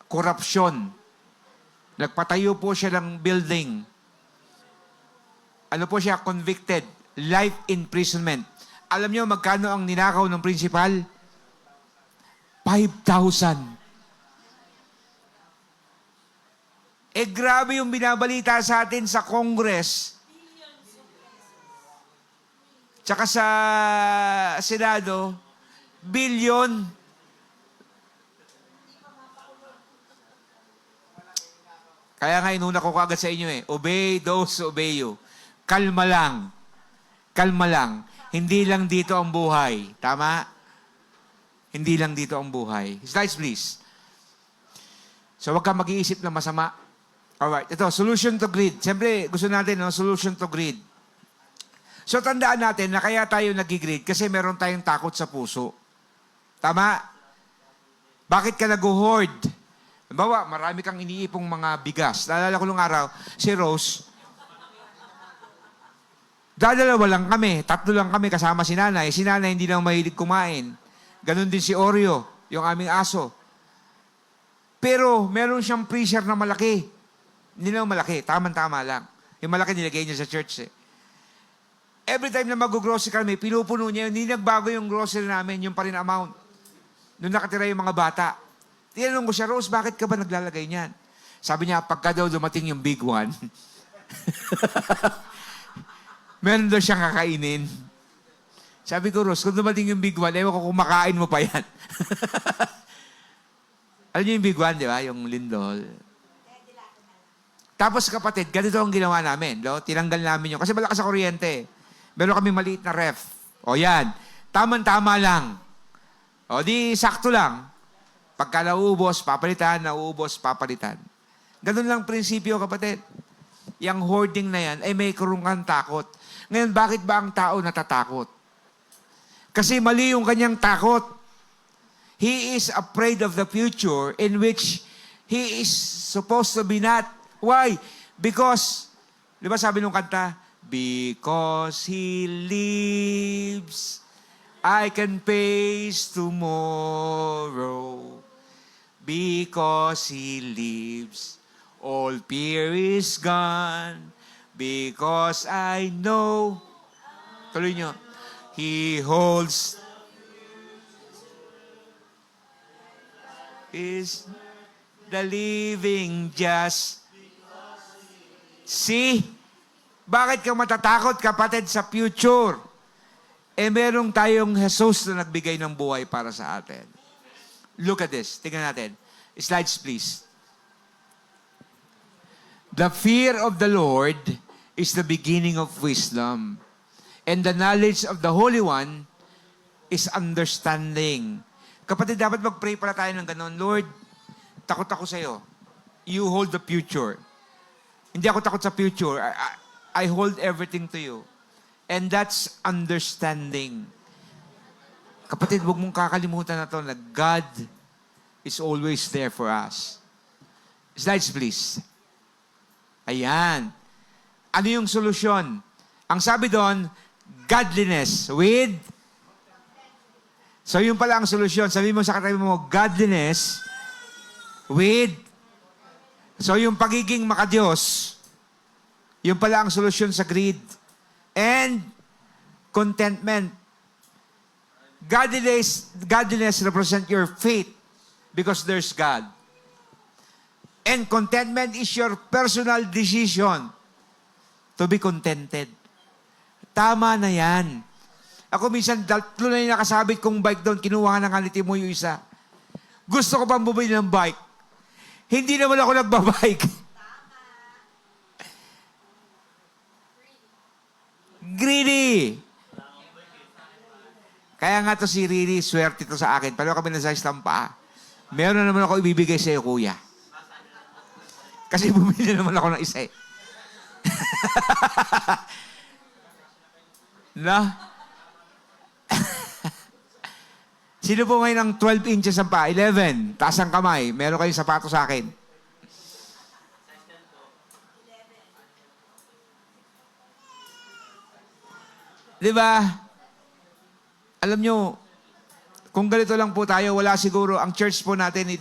Korupsyon. Nagpatayo po siya ng building. Ano po siya? Convicted. Life imprisonment. Alam niyo magkano ang ninakaw ng principal? 5,000. Eh grabe yung binabalita sa atin sa Congress. Tsaka sa Senado, bilyon. Kaya nga inuna ko kagad sa inyo eh. Obey those who obey you. Kalma lang. Kalma lang. Hindi lang dito ang buhay. Tama? Hindi lang dito ang buhay. Slides please. So wag kang mag-iisip na masama. Alright. Ito, solution to greed. Siyempre, gusto natin, no? Solution to greed. So tandaan natin na kaya tayo nag-greed kasi meron tayong takot sa puso. Tama? Bakit ka nag-hoard? Halimbawa, marami kang iniipong mga bigas. Naalala ko nung araw, si Rose, dadalawa lang kami, 3 lang kami kasama si nanay. Si nanay hindi lang mahilig kumain. Ganon din si Oreo, yung aming aso. Pero meron siyang freezer na malaki. Hindi lang malaki, tama-tama lang. Yung malaki nilagay niya sa church eh. Every time na mag-grocery kami, pinupuno niya, hindi nagbago yung grocery namin, yung pa rin amount. Nung nakatira yung mga bata. Tinanong ko siya, Rose, bakit ka ba naglalagay niyan? Sabi niya, pagka daw dumating yung big one, meron daw siyang kakainin. Sabi ko, Rose, kung dumating yung big one, ewan ko kung makain mo pa yan. Alam niyo yung big one, di ba? Yung lindol. Tapos kapatid, ganito ang ginawa namin. No? Tinanggal namin yun. Kasi malakas sa kuryente. Meron kami maliit na ref. O yan. Tama-tama lang. O di sakto lang. Pagka nauubos, papalitan, nauubos, papalitan. Ganun lang prinsipyo, kapatid. Yang hoarding na yan ay may kurungan takot. Ngayon, bakit ba ang tao natatakot? Kasi mali yung kanyang takot. He is afraid of the future in which he is supposed to be not. Why? Because, di ba sabi nung kanta, because He lives, I can face tomorrow. Because He lives, all fear is gone. Because I know, tuloy nyo, He holds is the living just. See? Bakit ka matatakot, kapatid, sa future? Eh, merong tayong Jesus na nagbigay ng buhay para sa atin. Look at this. Tingnan natin. Slides, please. The fear of the Lord is the beginning of wisdom. And the knowledge of the Holy One is understanding. Kapatid, dapat mag-pray pala tayo ng ganon. Lord, takot ako sa'yo. You hold the future. Hindi ako takot sa future. I hold everything to you. And that's understanding. Kapatid, huwag mong kakalimutan na to na God is always there for us. Slides, please. Ayan. Ano yung solusyon? Ang sabi doon, godliness with. So yun pala ang solusyon. Sabi mo sa katabi mo, godliness with. So yung pagiging makadiyos, yun pala ang solusyon sa greed. And contentment. Godliness represent your faith because there's God. And contentment is your personal decision to be contented. Tama na yan. Ako minsan, 3 na yung nakasabit kong bike doon, kinuha na nga ni Timo yung isa. Gusto ko pang bumili ng bike. Hindi naman ako nagbabike. Greedy. Kaya nga to si Riri, swerte to sa akin. Pero kami nasa istampa. Meron na naman ako ibibigay sa iyo, kuya. Kasi bumili naman ako ng isa eh. Na? Sino po ngayon ng 12 inches ang pa? 11. Taas ang kamay. Meron kayong sapato sa akin. Di ba? Alam nyo, kung ganito lang po tayo, wala siguro, ang church po natin,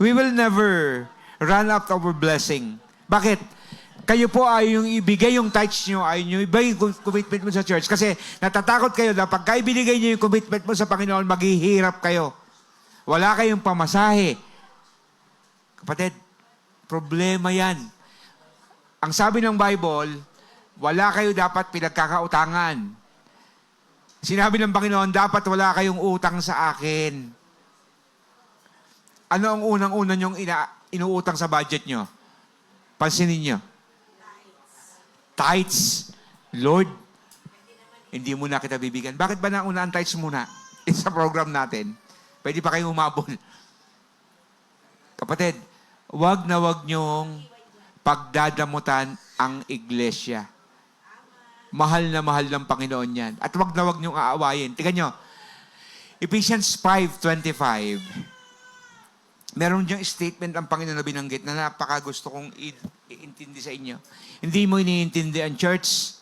we will never run up our blessing. Bakit? Kayo po ay yung ibigay yung tithes nyo, ay yung ibigay yung commitment mo sa church. Kasi natatakot kayo na pagka ibinigay nyo yung commitment mo sa Panginoon, maghihirap kayo. Wala kayong pamasahe. Kapatid, problema yan. Ang sabi ng Bible, wala kayo dapat pinagkakautangan. Sinabi ng Panginoon, dapat wala kayong utang sa akin. Ano ang unang-una nyong inuutang sa budget nyo? Pansinin nyo. Tithes. Lord, hindi mo na kita bibigyan. Bakit ba nauna ang tithes muna? Sa program natin. Pwede pa kayong umabol. Kapatid, wag na wag nyong pagdadamutan ang iglesia. Mahal na mahal ng Panginoon yan. At wag na wag nyong aawayin. Tingnan nyo. Ephesians 5:25. Meron diyang statement ang Panginoon na binanggit na napakagusto kong iintindi sa inyo. Hindi mo iniintindi ang church.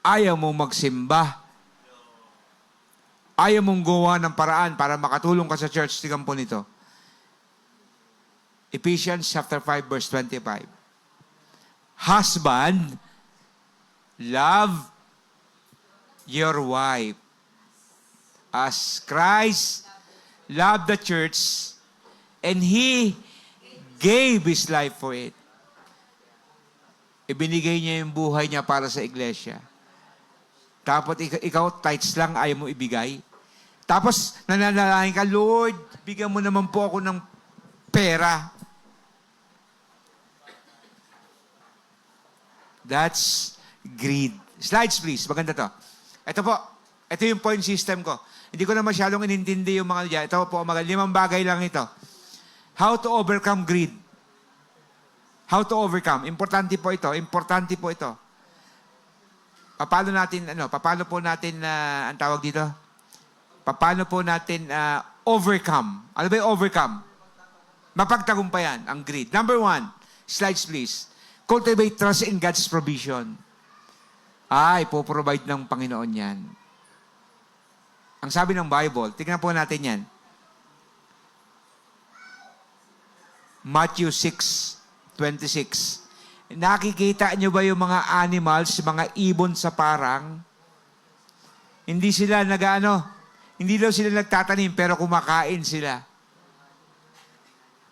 Ayaw mong magsimba. Ayaw mong gawa ng paraan para makatulong ka sa church. Tingnan po nito. Ephesians chapter 5 verse 25. Husband, love your wife as Christ loved the church and He gave His life for it. Ibinigay niya yung buhay niya para sa iglesia. Tapos ikaw, tithes lang, ayaw mo ibigay. Tapos nananalangin ka, Lord, bigyan mo naman po ako ng pera. That's greed. Slides, please. Maganda to. Ito po. Ito yung point system ko. Hindi ko na masyadong inintindi yung mga dyan. Ito po, 5 bagay lang ito. How to overcome greed. How to overcome. Importante po ito. Importante po ito. Paano po natin, ang tawag dito? Paano po natin overcome? Ano ba yung overcome? Mapagtagumpayan ang greed. Number 1, slides please. Cultivate trust in God's provision. Ipoprovide ng Panginoon yan. Ang sabi ng Bible, tingnan po natin yan. Matthew 6:26. Nakikita nyo ba yung mga animals, mga ibon sa parang? Hindi sila hindi daw sila nagtatanim, pero kumakain sila.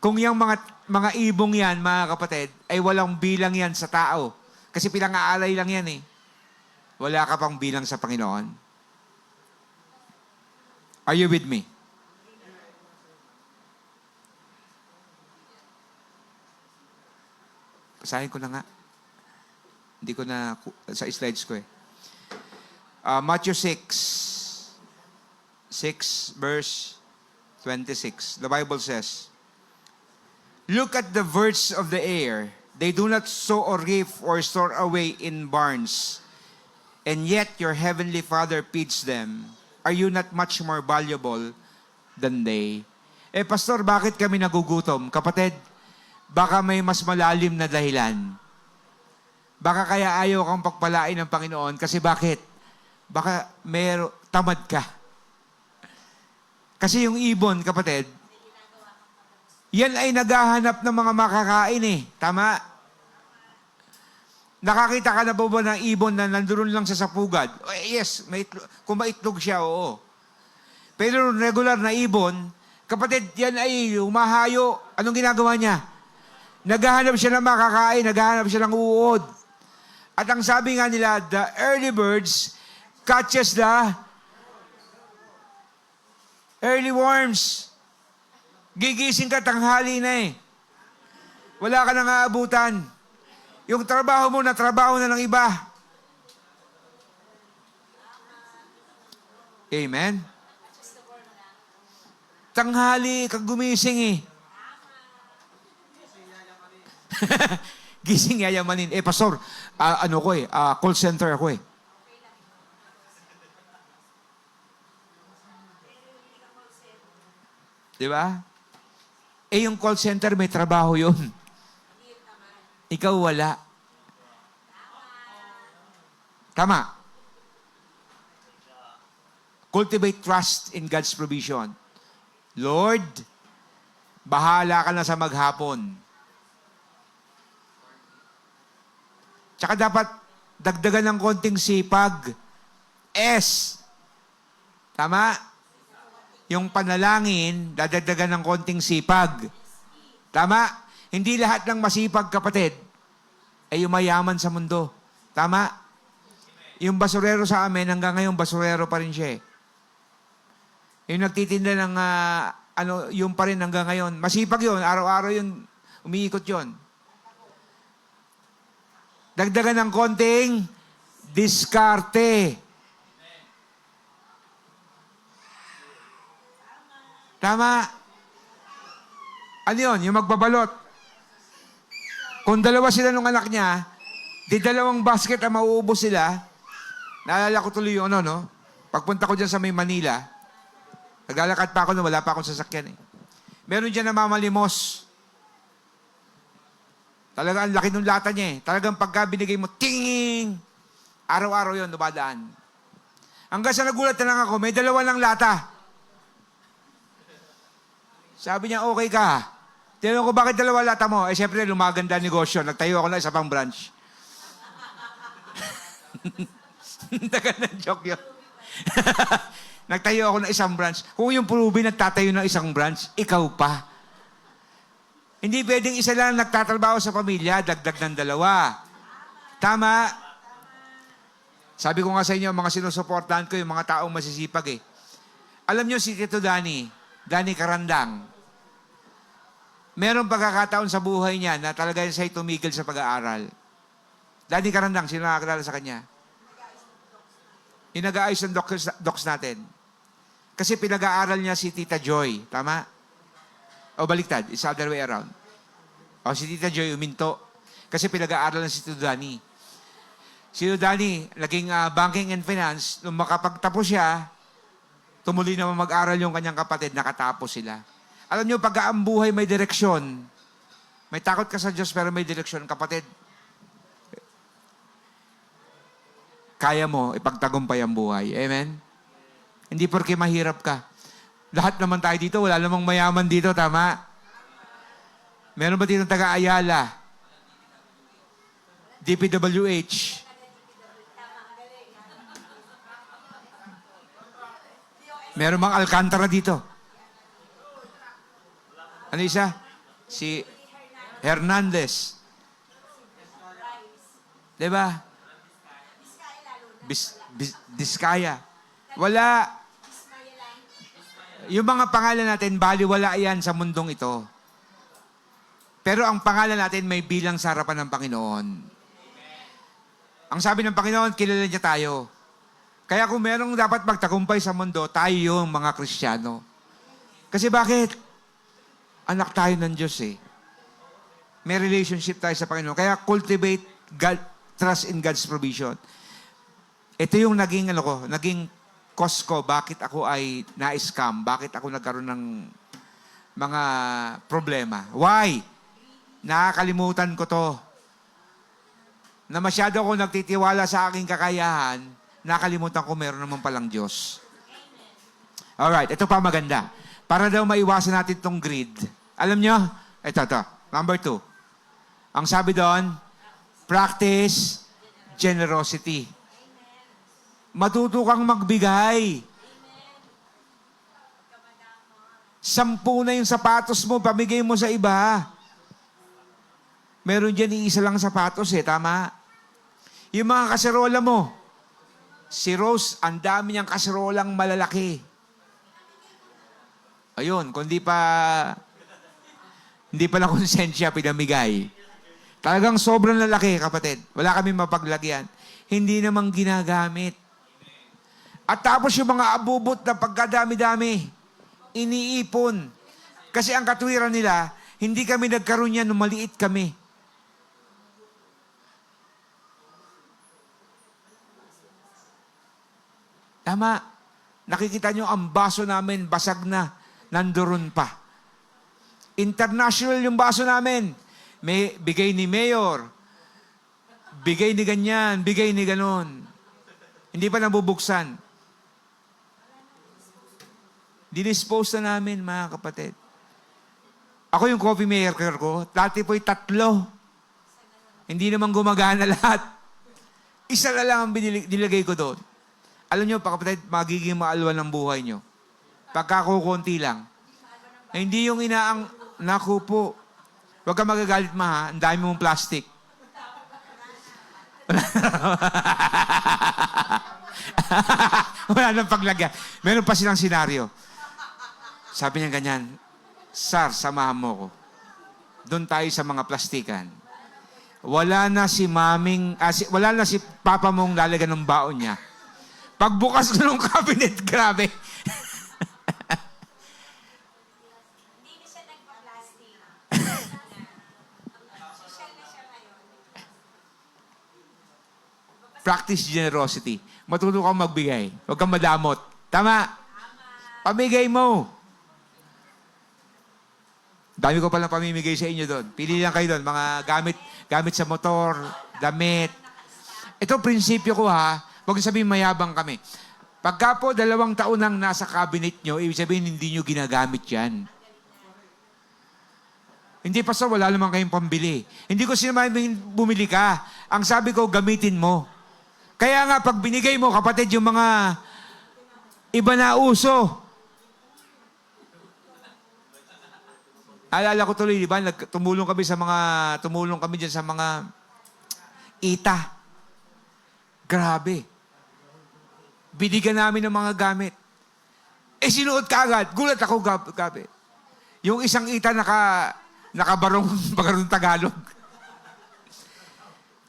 Kung yung mga ibong yan, mga kapatid, ay walang bilang yan sa tao. Kasi pinang-aalay lang yan eh. Wala ka pang bilang sa Panginoon. Are you with me? Basahin ko na nga. Hindi ko na, sa slides ko eh. Matthew 6 verse 26. The Bible says, look at the birds of the air. They do not sow or reap or store away in barns, and yet your heavenly Father feeds them. Are you not much more valuable than they? Pastor, bakit kami nagugutom? Kapatid, baka may mas malalim na dahilan. Baka kaya ayaw kang pagpalain ng Panginoon. Kasi bakit? Baka tamad ka. Kasi yung ibon, kapatid, yan ay naghahanap ng mga makakain eh. Tama? Nakakita ka na ba ng ibon na nandoon lang sa sapugad? Yes, kung maitlog siya, oo. Pero regular na ibon, kapatid, yan ay humahayo. Anong ginagawa niya? Naghahanap siya ng makakain, naghahanap siya ng uod. At ang sabi nga nila, the early birds catches the early worms. Gigising ka, tanghali na eh. Wala ka nang aabutan. Yung trabaho mo na trabaho na ng iba. Amen? Tanghali ka gumising eh. Gising yayamanin. Pastor, call center ako eh. Di ba? Yung call center, may trabaho yun. Ikaw wala. Tama. Cultivate trust in God's provision. Lord, bahala ka na sa maghapon. Tsaka dapat dagdagan ng konting sipag. S. Tama? Yung panalangin, dadagdagan ng konting sipag. Tama? Hindi lahat ng masipag, kapatid, ay yumayaman sa mundo. Tama? Yung basurero sa amin, hanggang ngayon, basurero pa rin siya eh. Yung nagtitinda ng, yung pa rin hanggang ngayon. Masipag yun, araw-araw yun, umiikot yun. Dagdagan ng konting diskarte. Tama? Ano yun? Yung magbabalot. Kung dalawa sila nung anak niya, di dalawang basket ang mauubos sila. Naalala ko tuloy yung pagpunta ko dyan sa may Manila, naglalakad pa ako na wala pa akong sasakyan eh. Meron dyan na mamalimos. Talaga ang laki ng lata niya eh. Talagang pagka binigay mo, ting! Araw-araw yun, dumadaan. Hanggang sa nagulat na lang ako, may dalawa lang lata. Sabi niya, okay ka. Tinanong ko, bakit dalawa lata mo? Siyempre, lumaganda negosyo. Nagtayo ako na isa pang branch. Tagal ng joke yun. Nagtayo ako ng isang branch. Kung yung Ruby nagtatayo ng isang branch, ikaw pa. Hindi pwedeng isa lang nagtatrabaho sa pamilya, dagdag ng dalawa. Tama? Sabi ko nga sa inyo, mga sinusuportahan ko, yung mga taong masisipag eh. Alam nyo si Tito Danny Karandang, meron pagkakataon sa buhay niya na talaga siya'y tumigil sa pag-aaral. Danny Karandang, sino nakakilala sa kanya? Yung nag-aayos ng docs natin. Kasi pinag-aaral niya si Tita Joy. Tama? O baliktad, it's the other way around. O si Tita Joy uminto. Kasi pinag-aaral na si Tito Danny. Si Tito Danny, naging banking and finance, nung makapagtapos siya, tumuloy naman mag-aral yung kanyang kapatid, nakatapos sila. Alam niyo, pag ang buhay may direksyon, may takot ka sa Diyos pero may direksyon, kapatid, kaya mo ipagtagumpay ang buhay. Amen? Hindi porke mahirap ka. Lahat naman tayo dito, wala namang mayaman dito, tama? Meron ba dito taga-Ayala? DPWH? Meron bang Alcantara dito? Ano isa? Si Hernandez. Diba? Diskaya. Wala. Yung mga pangalan natin, baliwala yan sa mundong ito. Pero ang pangalan natin may bilang sa harapan ng Panginoon. Ang sabi ng Panginoon, kilala niya tayo. Kaya kung merong dapat magtagumpay sa mundo, tayo yung mga Kristiyano. Kasi bakit? Anak tayo ng Diyos eh. May relationship tayo sa Panginoon. Kaya cultivate trust in God's provision. Ito yung naging cause ko, bakit ako ay na-scam, bakit ako nagkaroon ng mga problema. Why? Nakakalimutan ko to. Na masyado ako nagtitiwala sa aking kakayahan, nakalimutan ko meron naman palang Diyos. Alright, ito pa maganda. Para daw maiwasan natin itong greed. Alam nyo? Ito. Number 2. Ang sabi doon, practice generosity. Matuto kang magbigay. 10 na yung sapatos mo, pamigay mo sa iba. Meron dyan iisa lang sapatos tama? Yung mga kaserola mo, si Rose, ang dami niyang kaserolang malalaki. Ayun, kung hindi pa na konsensya pinamigay. Talagang sobrang lalaki, kapatid. Wala kami mapaglagyan. Hindi naman ginagamit. At tapos yung mga abubot na pagkadami-dami, iniipon. Kasi ang katwiran nila, hindi kami nagkaroon yan nung maliit kami. Tama. Nakikita nyo, ang baso namin, basag na. Nandoon pa. International yung baso namin. May bigay ni Mayor. Bigay ni ganyan. Bigay ni ganon. Hindi pa nabubuksan. Dinispose na namin, mga kapatid. Ako yung coffee maker ko, dati po'y 3. Hindi naman gumagana lahat. Isa na lang ang nilagay ko doon. Alam nyo, kapatid, magiging maalwan ng buhay nyo. Pagkakukunti lang. Eh, hindi yung naku po. Huwag ka magagalit, ma, ha? Ang dami mong plastic. Wala nang paglagyan. Meron pa silang senaryo. Sabi niya ganyan, Sir, samahan mo ko. Doon tayo sa mga plastikan. Wala na si papa mong lalagyan ng baon niya. Pagbukas ko ng cabinet, grabe. Hindi na siya nagpa-plastic. Social na siya ngayon. Practice generosity. Matuto kang magbigay. Huwag kang madamot. Tama? Pamigay mo. Dami ko palang pamimigay sa inyo doon. Pili lang kayo doon. Mga gamit sa motor, damit. Ito, prinsipyo ko ha. Huwag sabihin mayabang kami. Pagka po 2 taon nang nasa cabinet nyo, ibig sabihin hindi nyo ginagamit yan. Hindi pa wala naman kayong pambili. Hindi ko sinabing bumili ka. Ang sabi ko, gamitin mo. Kaya nga, pag binigay mo, kapatid, yung mga iba na uso. Alala ko tuloy, di ba? Tumulong kami dyan sa mga ita. Grabe. Binigyan namin ng mga gamit. Sinuot ka agad. Gulat ako, gabi. Yung isang ita nakabarong Tagalog.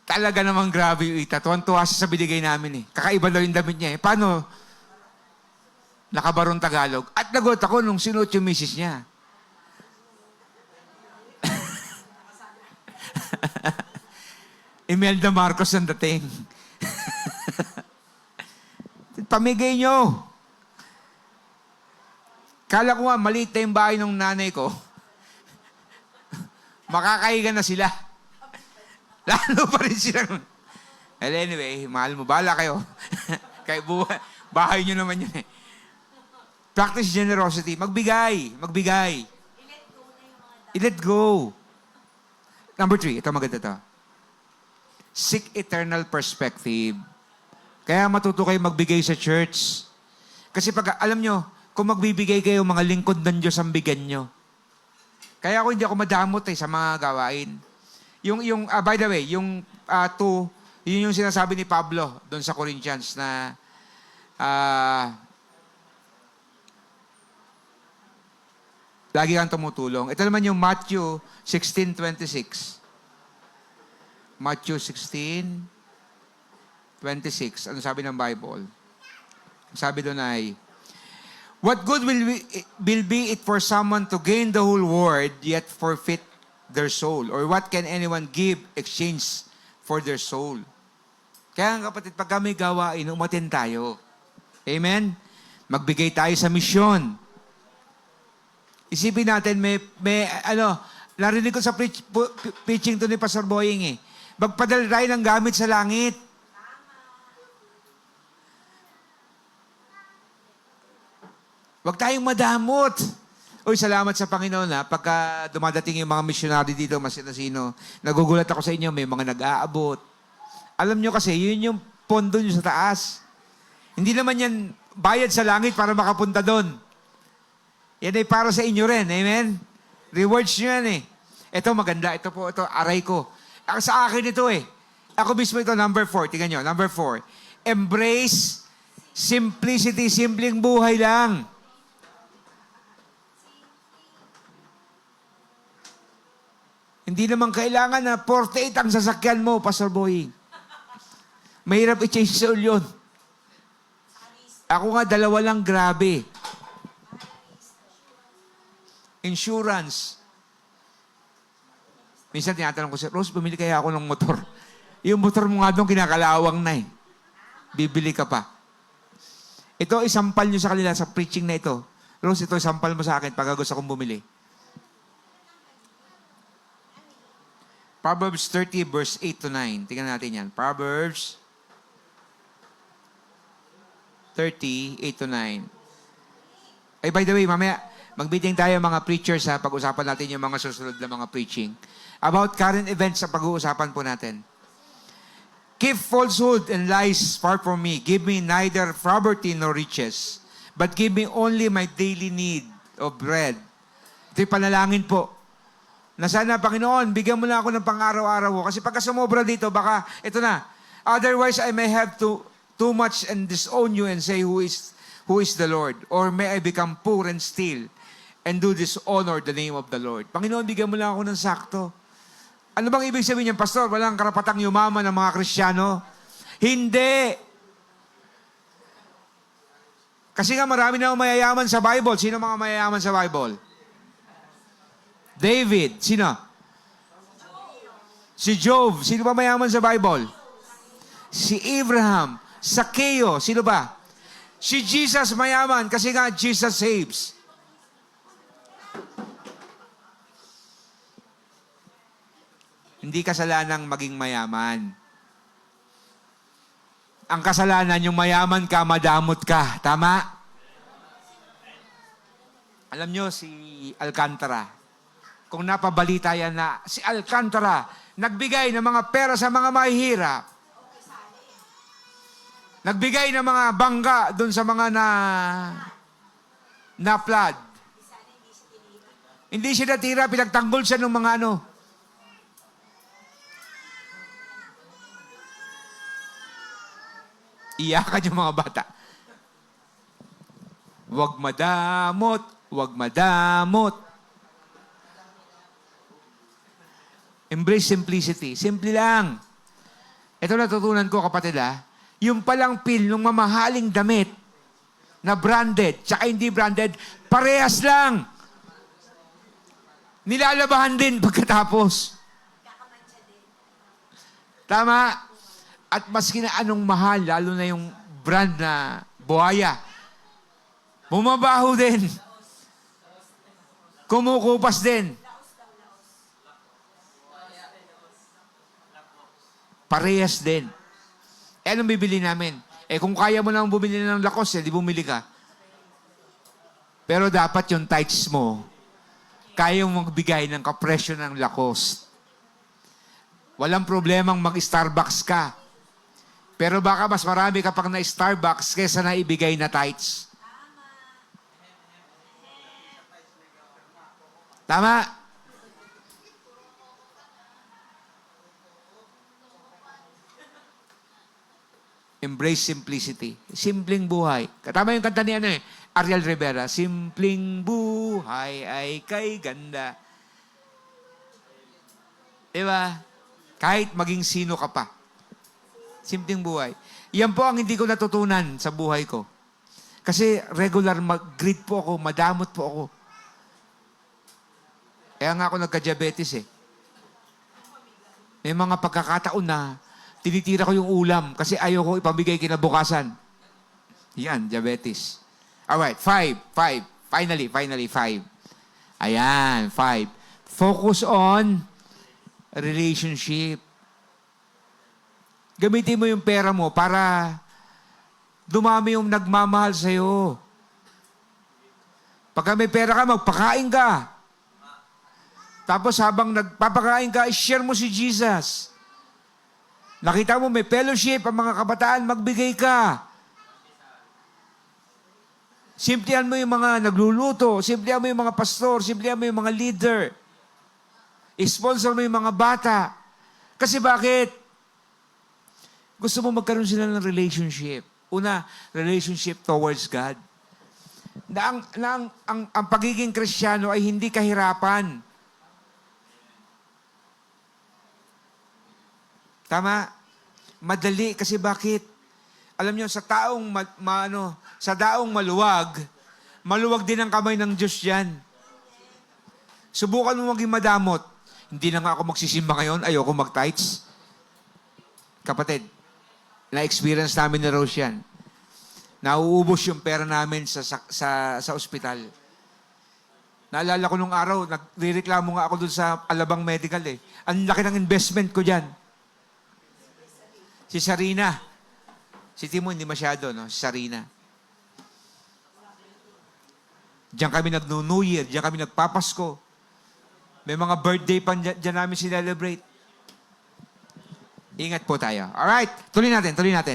Talaga namang grabe yung ita. Tuwan-tuwa siya sa binigay namin Kakaiba daw yung damit niya Paano? Nakabarong Tagalog. At nagot ako nung sinuot yung misis niya. Imelda Marcos ang dating. Pamigay nyo. Kala ko nga, maliit na yung bahay ng nanay ko. Makakahiga na sila. Lalo pa rin sila. Well, anyway, mahal mo. Bahala kayo. Kaya bahay nyo naman yun Practice generosity. Magbigay. I-let go. Number 3. Ito maganda to. Seek eternal perspective. Kaya matuto kayo magbigay sa church. Kasi alam nyo, kung magbibigay kayo, mga lingkod ng Diyos ang bigyan nyo. Kaya hindi ako madamot sa mga gawain. By the way, yung 2, yun yung sinasabi ni Pablo doon sa Corinthians na lagi kang tumutulong. Ito naman yung Matthew 16:26. Matthew 16:26. Ano sabi ng Bible? Sabi doon ay, what good will be it for someone to gain the whole world yet forfeit their soul? Or what can anyone give exchange for their soul? Kaya kapatid, pag kami gawain, umatin tayo. Amen? Magbigay tayo sa misyon. Isipin natin, narinig ko sa preaching to ni Pastor Boying magpadala tayo ng gamit sa langit. Huwag tayong madamot. Uy, salamat sa Panginoon pagka dumadating yung mga missionary dito, masino-sino, nagugulat ako sa inyo, may mga nag-aabot. Alam nyo kasi, yun yung pondo nyo sa taas. Hindi naman yan bayad sa langit para makapunta doon. Yan ay para sa inyo rin. Amen? Rewards nyo yan Ito maganda. Ito po, ito, aray ko. Sa akin ito eh. Ako mismo ito, number 4. Tingnan nyo, number 4. Embrace simplicity. Simpleng buhay lang. Hindi naman kailangan na 48 ang sasakyan mo, Pastor Boy. Mahirap i-change sa yun. Ako nga, 2 lang, grabe. Insurance. Minsan tinatanong ko siya, Rose, bumili kaya ako ng motor. Yung motor mo nga doon, kinakalawang na eh. Bibili ka pa. Ito, isampal nyo sa kanila sa preaching na ito. Rose, ito, isampal mo sa akin pag gusto kong bumili. Proverbs 30, verse 8 to 9. Tingnan natin yan. Proverbs 30, 8 to 9. Ay, by the way, mamaya, mag-meeting tayo mga preachers ha, pag-usapan natin yung mga susunod na mga preaching. About current events sa pag-uusapan po natin. Keep falsehood and lies far from me. Give me neither poverty nor riches, but give me only my daily need of bread. Ito'y panalangin po. Na sana, Panginoon, bigyan mo na ako ng pang-araw-araw ko. Kasi pagka sumobra dito, baka, ito na. Otherwise, I may have too much and disown you and say, who is the Lord? Or may I become poor and steal and do dishonor the name of the Lord. Panginoon, bigyan mo lang ako ng sakto. Ano bang ibig sabihin niyan, Pastor? Walang karapatang yumaman ng mga Kristiyano? Hindi. Kasi nga marami na mayayaman sa Bible. Sino mga mayayaman sa Bible? David. Sino? Si Job. Sino ba mayaman sa Bible? Si Abraham. Sakeo. Sino ba? Si Jesus mayaman kasi nga Jesus saves. Hindi kasalanang maging mayaman. Ang kasalanan, yung mayaman ka, madamot ka. Tama? Alam nyo, si Alcantara, kung napabalita yan na si Alcantara nagbigay ng mga pera sa mga mahihirap, nagbigay ng mga bangga doon sa mga na flood. Hindi siya natira, pinagtanggol siya ng mga ano. Iyakan yung mga bata. Huwag madamot, huwag madamot. Embrace simplicity. Simple lang. Ito natutunan ko, kapatid yung palang pil ng mamahaling damit na branded, tsaka hindi branded, parehas lang. Nilalabahan din pagkatapos. Tama? At maski na anong mahal, lalo na yung brand na buhaya, bumabaho din. Kumukupas din. Parehas din. Anong bibili namin? Kung kaya mo nang bumili ng Lacoste, di bumili ka. Pero dapat yung tights mo, kaya mong magbigay ng kapresyo ng Lacoste. Walang problemang mag-Starbucks ka. Pero baka mas marami ka pang na-Starbucks kaysa na ibigay na tights. Tama? Embrace simplicity. Simpleng buhay. Tama yung kanta ni Ariel Rivera. Simpleng buhay ay kay ganda. Diba? Kahit maging sino ka pa. Simpleng buhay. Yan po ang hindi ko natutunan sa buhay ko. Kasi regular mag-greed po ako, madamot po ako. Kaya nga ako nagka-diabetes May mga pagkakataon na tinitira ko yung ulam kasi ayaw ko ipamigay kinabukasan. Yan, diabetes. Alright, 5. Finally, 5. Ayan, 5. Focus on relationship. Gamitin mo yung pera mo para dumami yung nagmamahal sa'yo. Pagka may pera ka, magpakain ka. Tapos habang nagpapakain ka, share mo si Jesus. Nakita mo may fellowship ang mga kabataan, magbigay ka. Simplihan mo yung mga nagluluto, simplihan mo yung mga pastor, simplihan mo yung mga leader. Sponsor mo yung mga bata. Kasi bakit? Gusto mo magkaroon sila ng relationship. Una, relationship towards God. Ang pagiging Kristiyano ay hindi kahirapan. Tama? Madali kasi bakit? Alam niyo, sa daong maluwag, maluwag din ang kamay ng Diyos yan. Subukan mo maging madamot. Hindi na nga ako magsisimba ngayon, ayoko mag-tithes. Kapatid, na-experience namin ni Rose yan. Nauubos yung pera namin sa ospital. Naalala ko nung araw, nagrereklamo nga ako dun sa Alabang Medical eh. Ang laki ng investment ko dyan. Si Sarina. Si Timo hindi masyado, no? Si Sarina. Diyan kami nag-New Year, diyan kami nagpapasko. May mga birthday pa diyan namin sinelebrate. Ingat po tayo. Alright, tuloy natin.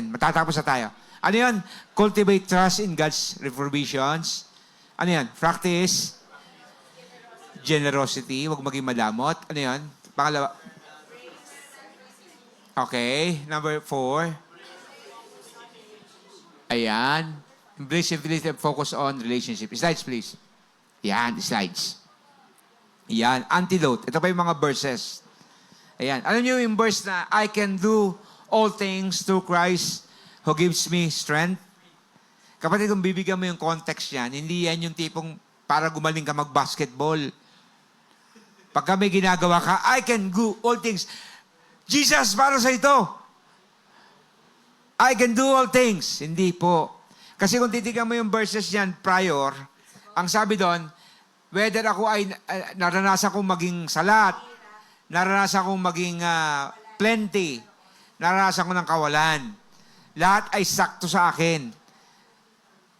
Matatapos na tayo. Ano yun? Cultivate trust in God's provisions. Ano yan? Practice generosity. Huwag maging madamot. Ano yun? Pangalawa. Okay. Number 4. Ayan. Embrace civility and focus on relationship. Slides, please. Yan, slides. Yan. Antidote. Ito pa yung mga verses. Ayan. Alam niyo yung verse na, I can do all things through Christ who gives me strength? Kapatid, kung bibigyan mo yung context yan, hindi yan yung tipong para gumaling ka mag-basketball. Pag kami ginagawa ka, I can do all things. Jesus, para sa ito. I can do all things. Hindi po. Kasi kung titignan mo yung verses yan prior, ang sabi doon, whether ako ay naranasan kong maging salat, naranasan kong maging plenty, naranasan ko ng kawalan, lahat ay sakto sa akin.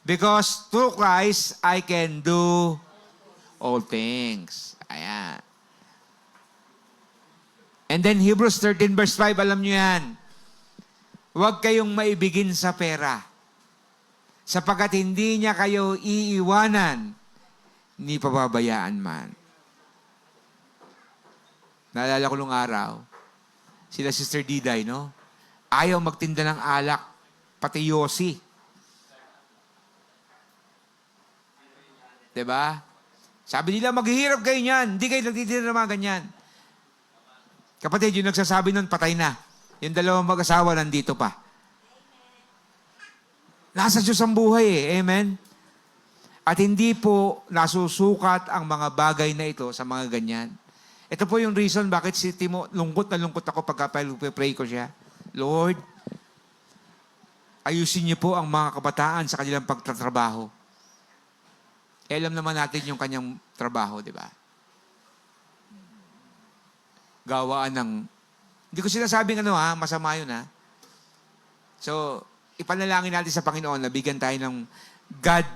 Because through Christ, I can do all things. Ayan. And then Hebrews 13 verse 5, alam nyo yan. Huwag kayong maibigin sa pera. Sapagkat hindi niya kayo iiwanan, ni pababayaan man. Naalala ko nung araw, sila Sister Diday, no? Ayaw magtinda ng alak, pati Yossi. Diba? Sabi nila, maghihirap kayo niyan. Hindi kayo nagtitinda ng mga ganyan. Kapatid, yung nagsasabi nun, patay na. Yung dalawang mag-asawa nandito pa. Nasa Diyos ang buhay eh. Amen? At hindi po nasusukat ang mga bagay na ito sa mga ganyan. Ito po yung reason bakit si Timo, lungkot na lungkot ako pagka-pray ko siya. Lord, ayusin niyo po ang mga kabataan sa kanilang pagtatrabaho. Alam naman natin yung kanyang trabaho, di ba? Gawaan ng... Hindi ko sinasabing masama yun So, ipanalangin natin sa Panginoon na bigyan tayo ng God,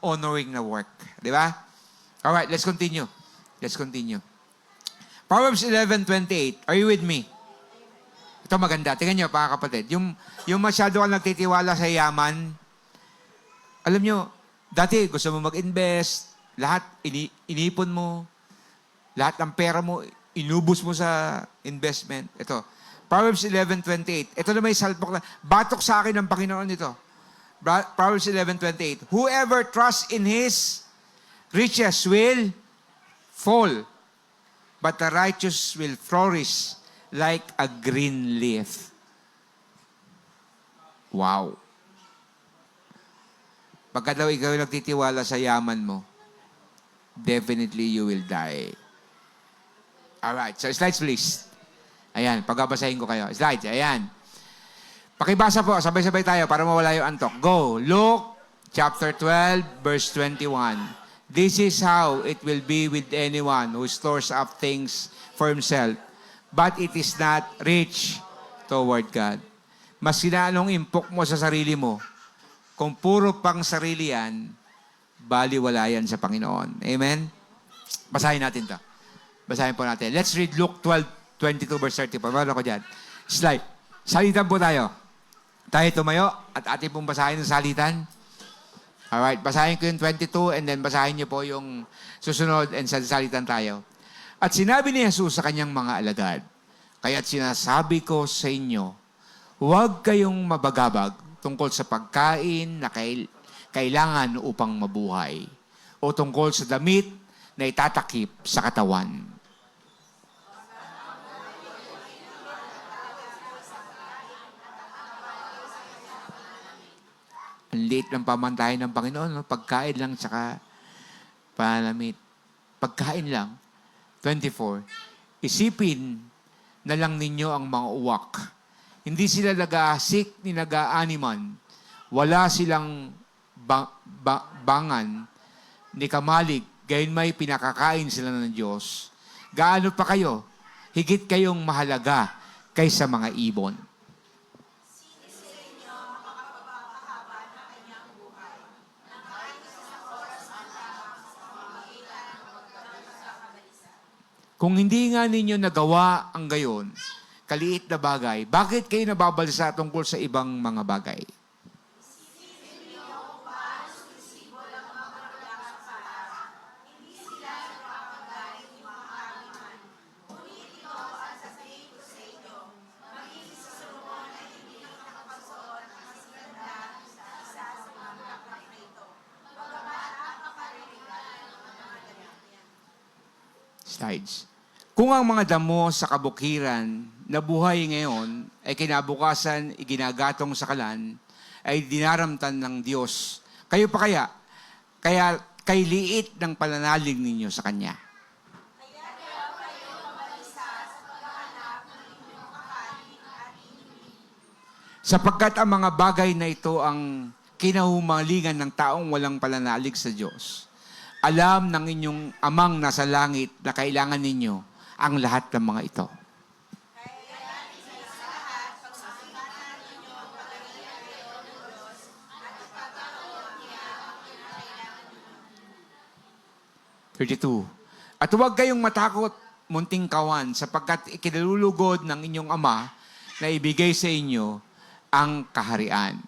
honoring na work. Di ba? Alright, let's continue. Proverbs 11:28. Are you with me? Ito maganda. Tingnan nyo, mga kapatid. Yung masyado ka nagtitiwala sa yaman, alam nyo, dati gusto mo mag-invest, lahat inipon mo, lahat ng pera mo, inubos mo sa investment. Ito, Proverbs 11:28. Ito na may salpok na, batok sa akin ng Panginoon ito. Proverbs 11:28. Whoever trusts in his riches will fall, but the righteous will flourish like a green leaf. Wow. Pagka daw ikaw nagtitiwala sa yaman mo, definitely you will die. Alright, so slides please. Ayan, pagbabasahin ko kayo. Slides, ayan. Pakibasa po, sabay-sabay tayo para mawala yung antok. Go. Luke chapter 12, verse 21. This is how it will be with anyone who stores up things for himself, but it is not rich toward God. Mas sinanong impok mo sa sarili mo, kung puro pang sarili yan, baliwala yan sa Panginoon. Amen? Basahin natin to. Basahin po natin. Let's read Luke 12:22 verse 30. Pabalo ko dyan. Slide. Salitan po tayo. Tayo tumayo at ating pong basahin ng salitan. Alright, basahin ko yung 22 and then basahin niyo po yung susunod and salitan tayo. At sinabi ni Jesus sa kanyang mga alagad, kaya't sinasabi ko sa inyo, huwag kayong mabagabag tungkol sa pagkain na kailangan upang mabuhay o tungkol sa damit na itatakip sa katawan. Ang liit ng pamantayan ng Panginoon, no? Pagkain lang tsaka panamit. Pagkain lang. 24. Isipin na lang ninyo ang mga uwak. Hindi sila nag-aasik ni nag-aaniman. Wala silang bangan ni kamalig. Gayon may pinakakain sila ng Diyos. Gaano pa kayo? Higit kayong mahalaga kaysa mga ibon. Kung hindi nga ninyo nagawa ang gayon, kaliit na bagay, bakit kayo nababalisa tungkol sa ibang mga bagay? Slides. Kung ang mga damo sa kabukiran na buhay ngayon ay kinabukasan iginagatong sa kalan, ay dinaramtan ng Diyos. Kayo pa kaya? Kay liit ng pananalig ninyo sa Kanya. Sapagkat ang mga bagay na ito ang kinahumalingan ng taong walang pananalig sa Diyos. Alam ng inyong amang nasa langit na kailangan ninyo ang lahat ng mga ito. At huwag kayong matakot, munting kawan, sapagkat ikinalulugod ng inyong ama na ibigay sa inyo ang kaharian.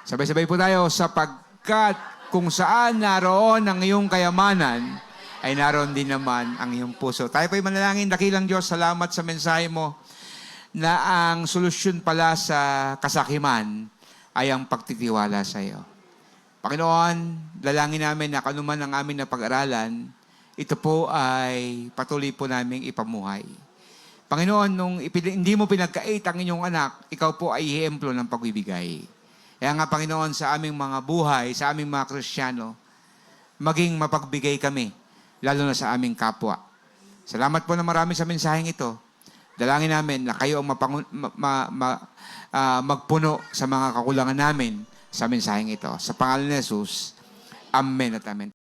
Sabay-sabay po tayo, sapagkat kung saan naroon ang iyong kayamanan, ay naroon din naman ang iyong puso. Tayo po'y manalangin, dakilang Diyos, salamat sa mensahe mo na ang solusyon pala sa kasakiman ay ang pagtitiwala sa iyo. Panginoon, dalangin namin na kanuman ang amin na pag-aralan, ito po ay patuloy po naming ipamuhay. Panginoon, nung hindi mo pinagkait ang inyong anak, ikaw po ay ihemplo ng pagbibigay. Kaya nga, Panginoon, sa aming mga buhay, sa aming mga Kristiyano, maging mapagbigay kami, lalo na sa aming kapwa. Salamat po na marami sa mensaheng ito. Dalangin namin na kayo ang magpuno sa mga kakulangan namin sa mensaheng ito. Sa pangalan ni Jesus, Amen at Amen.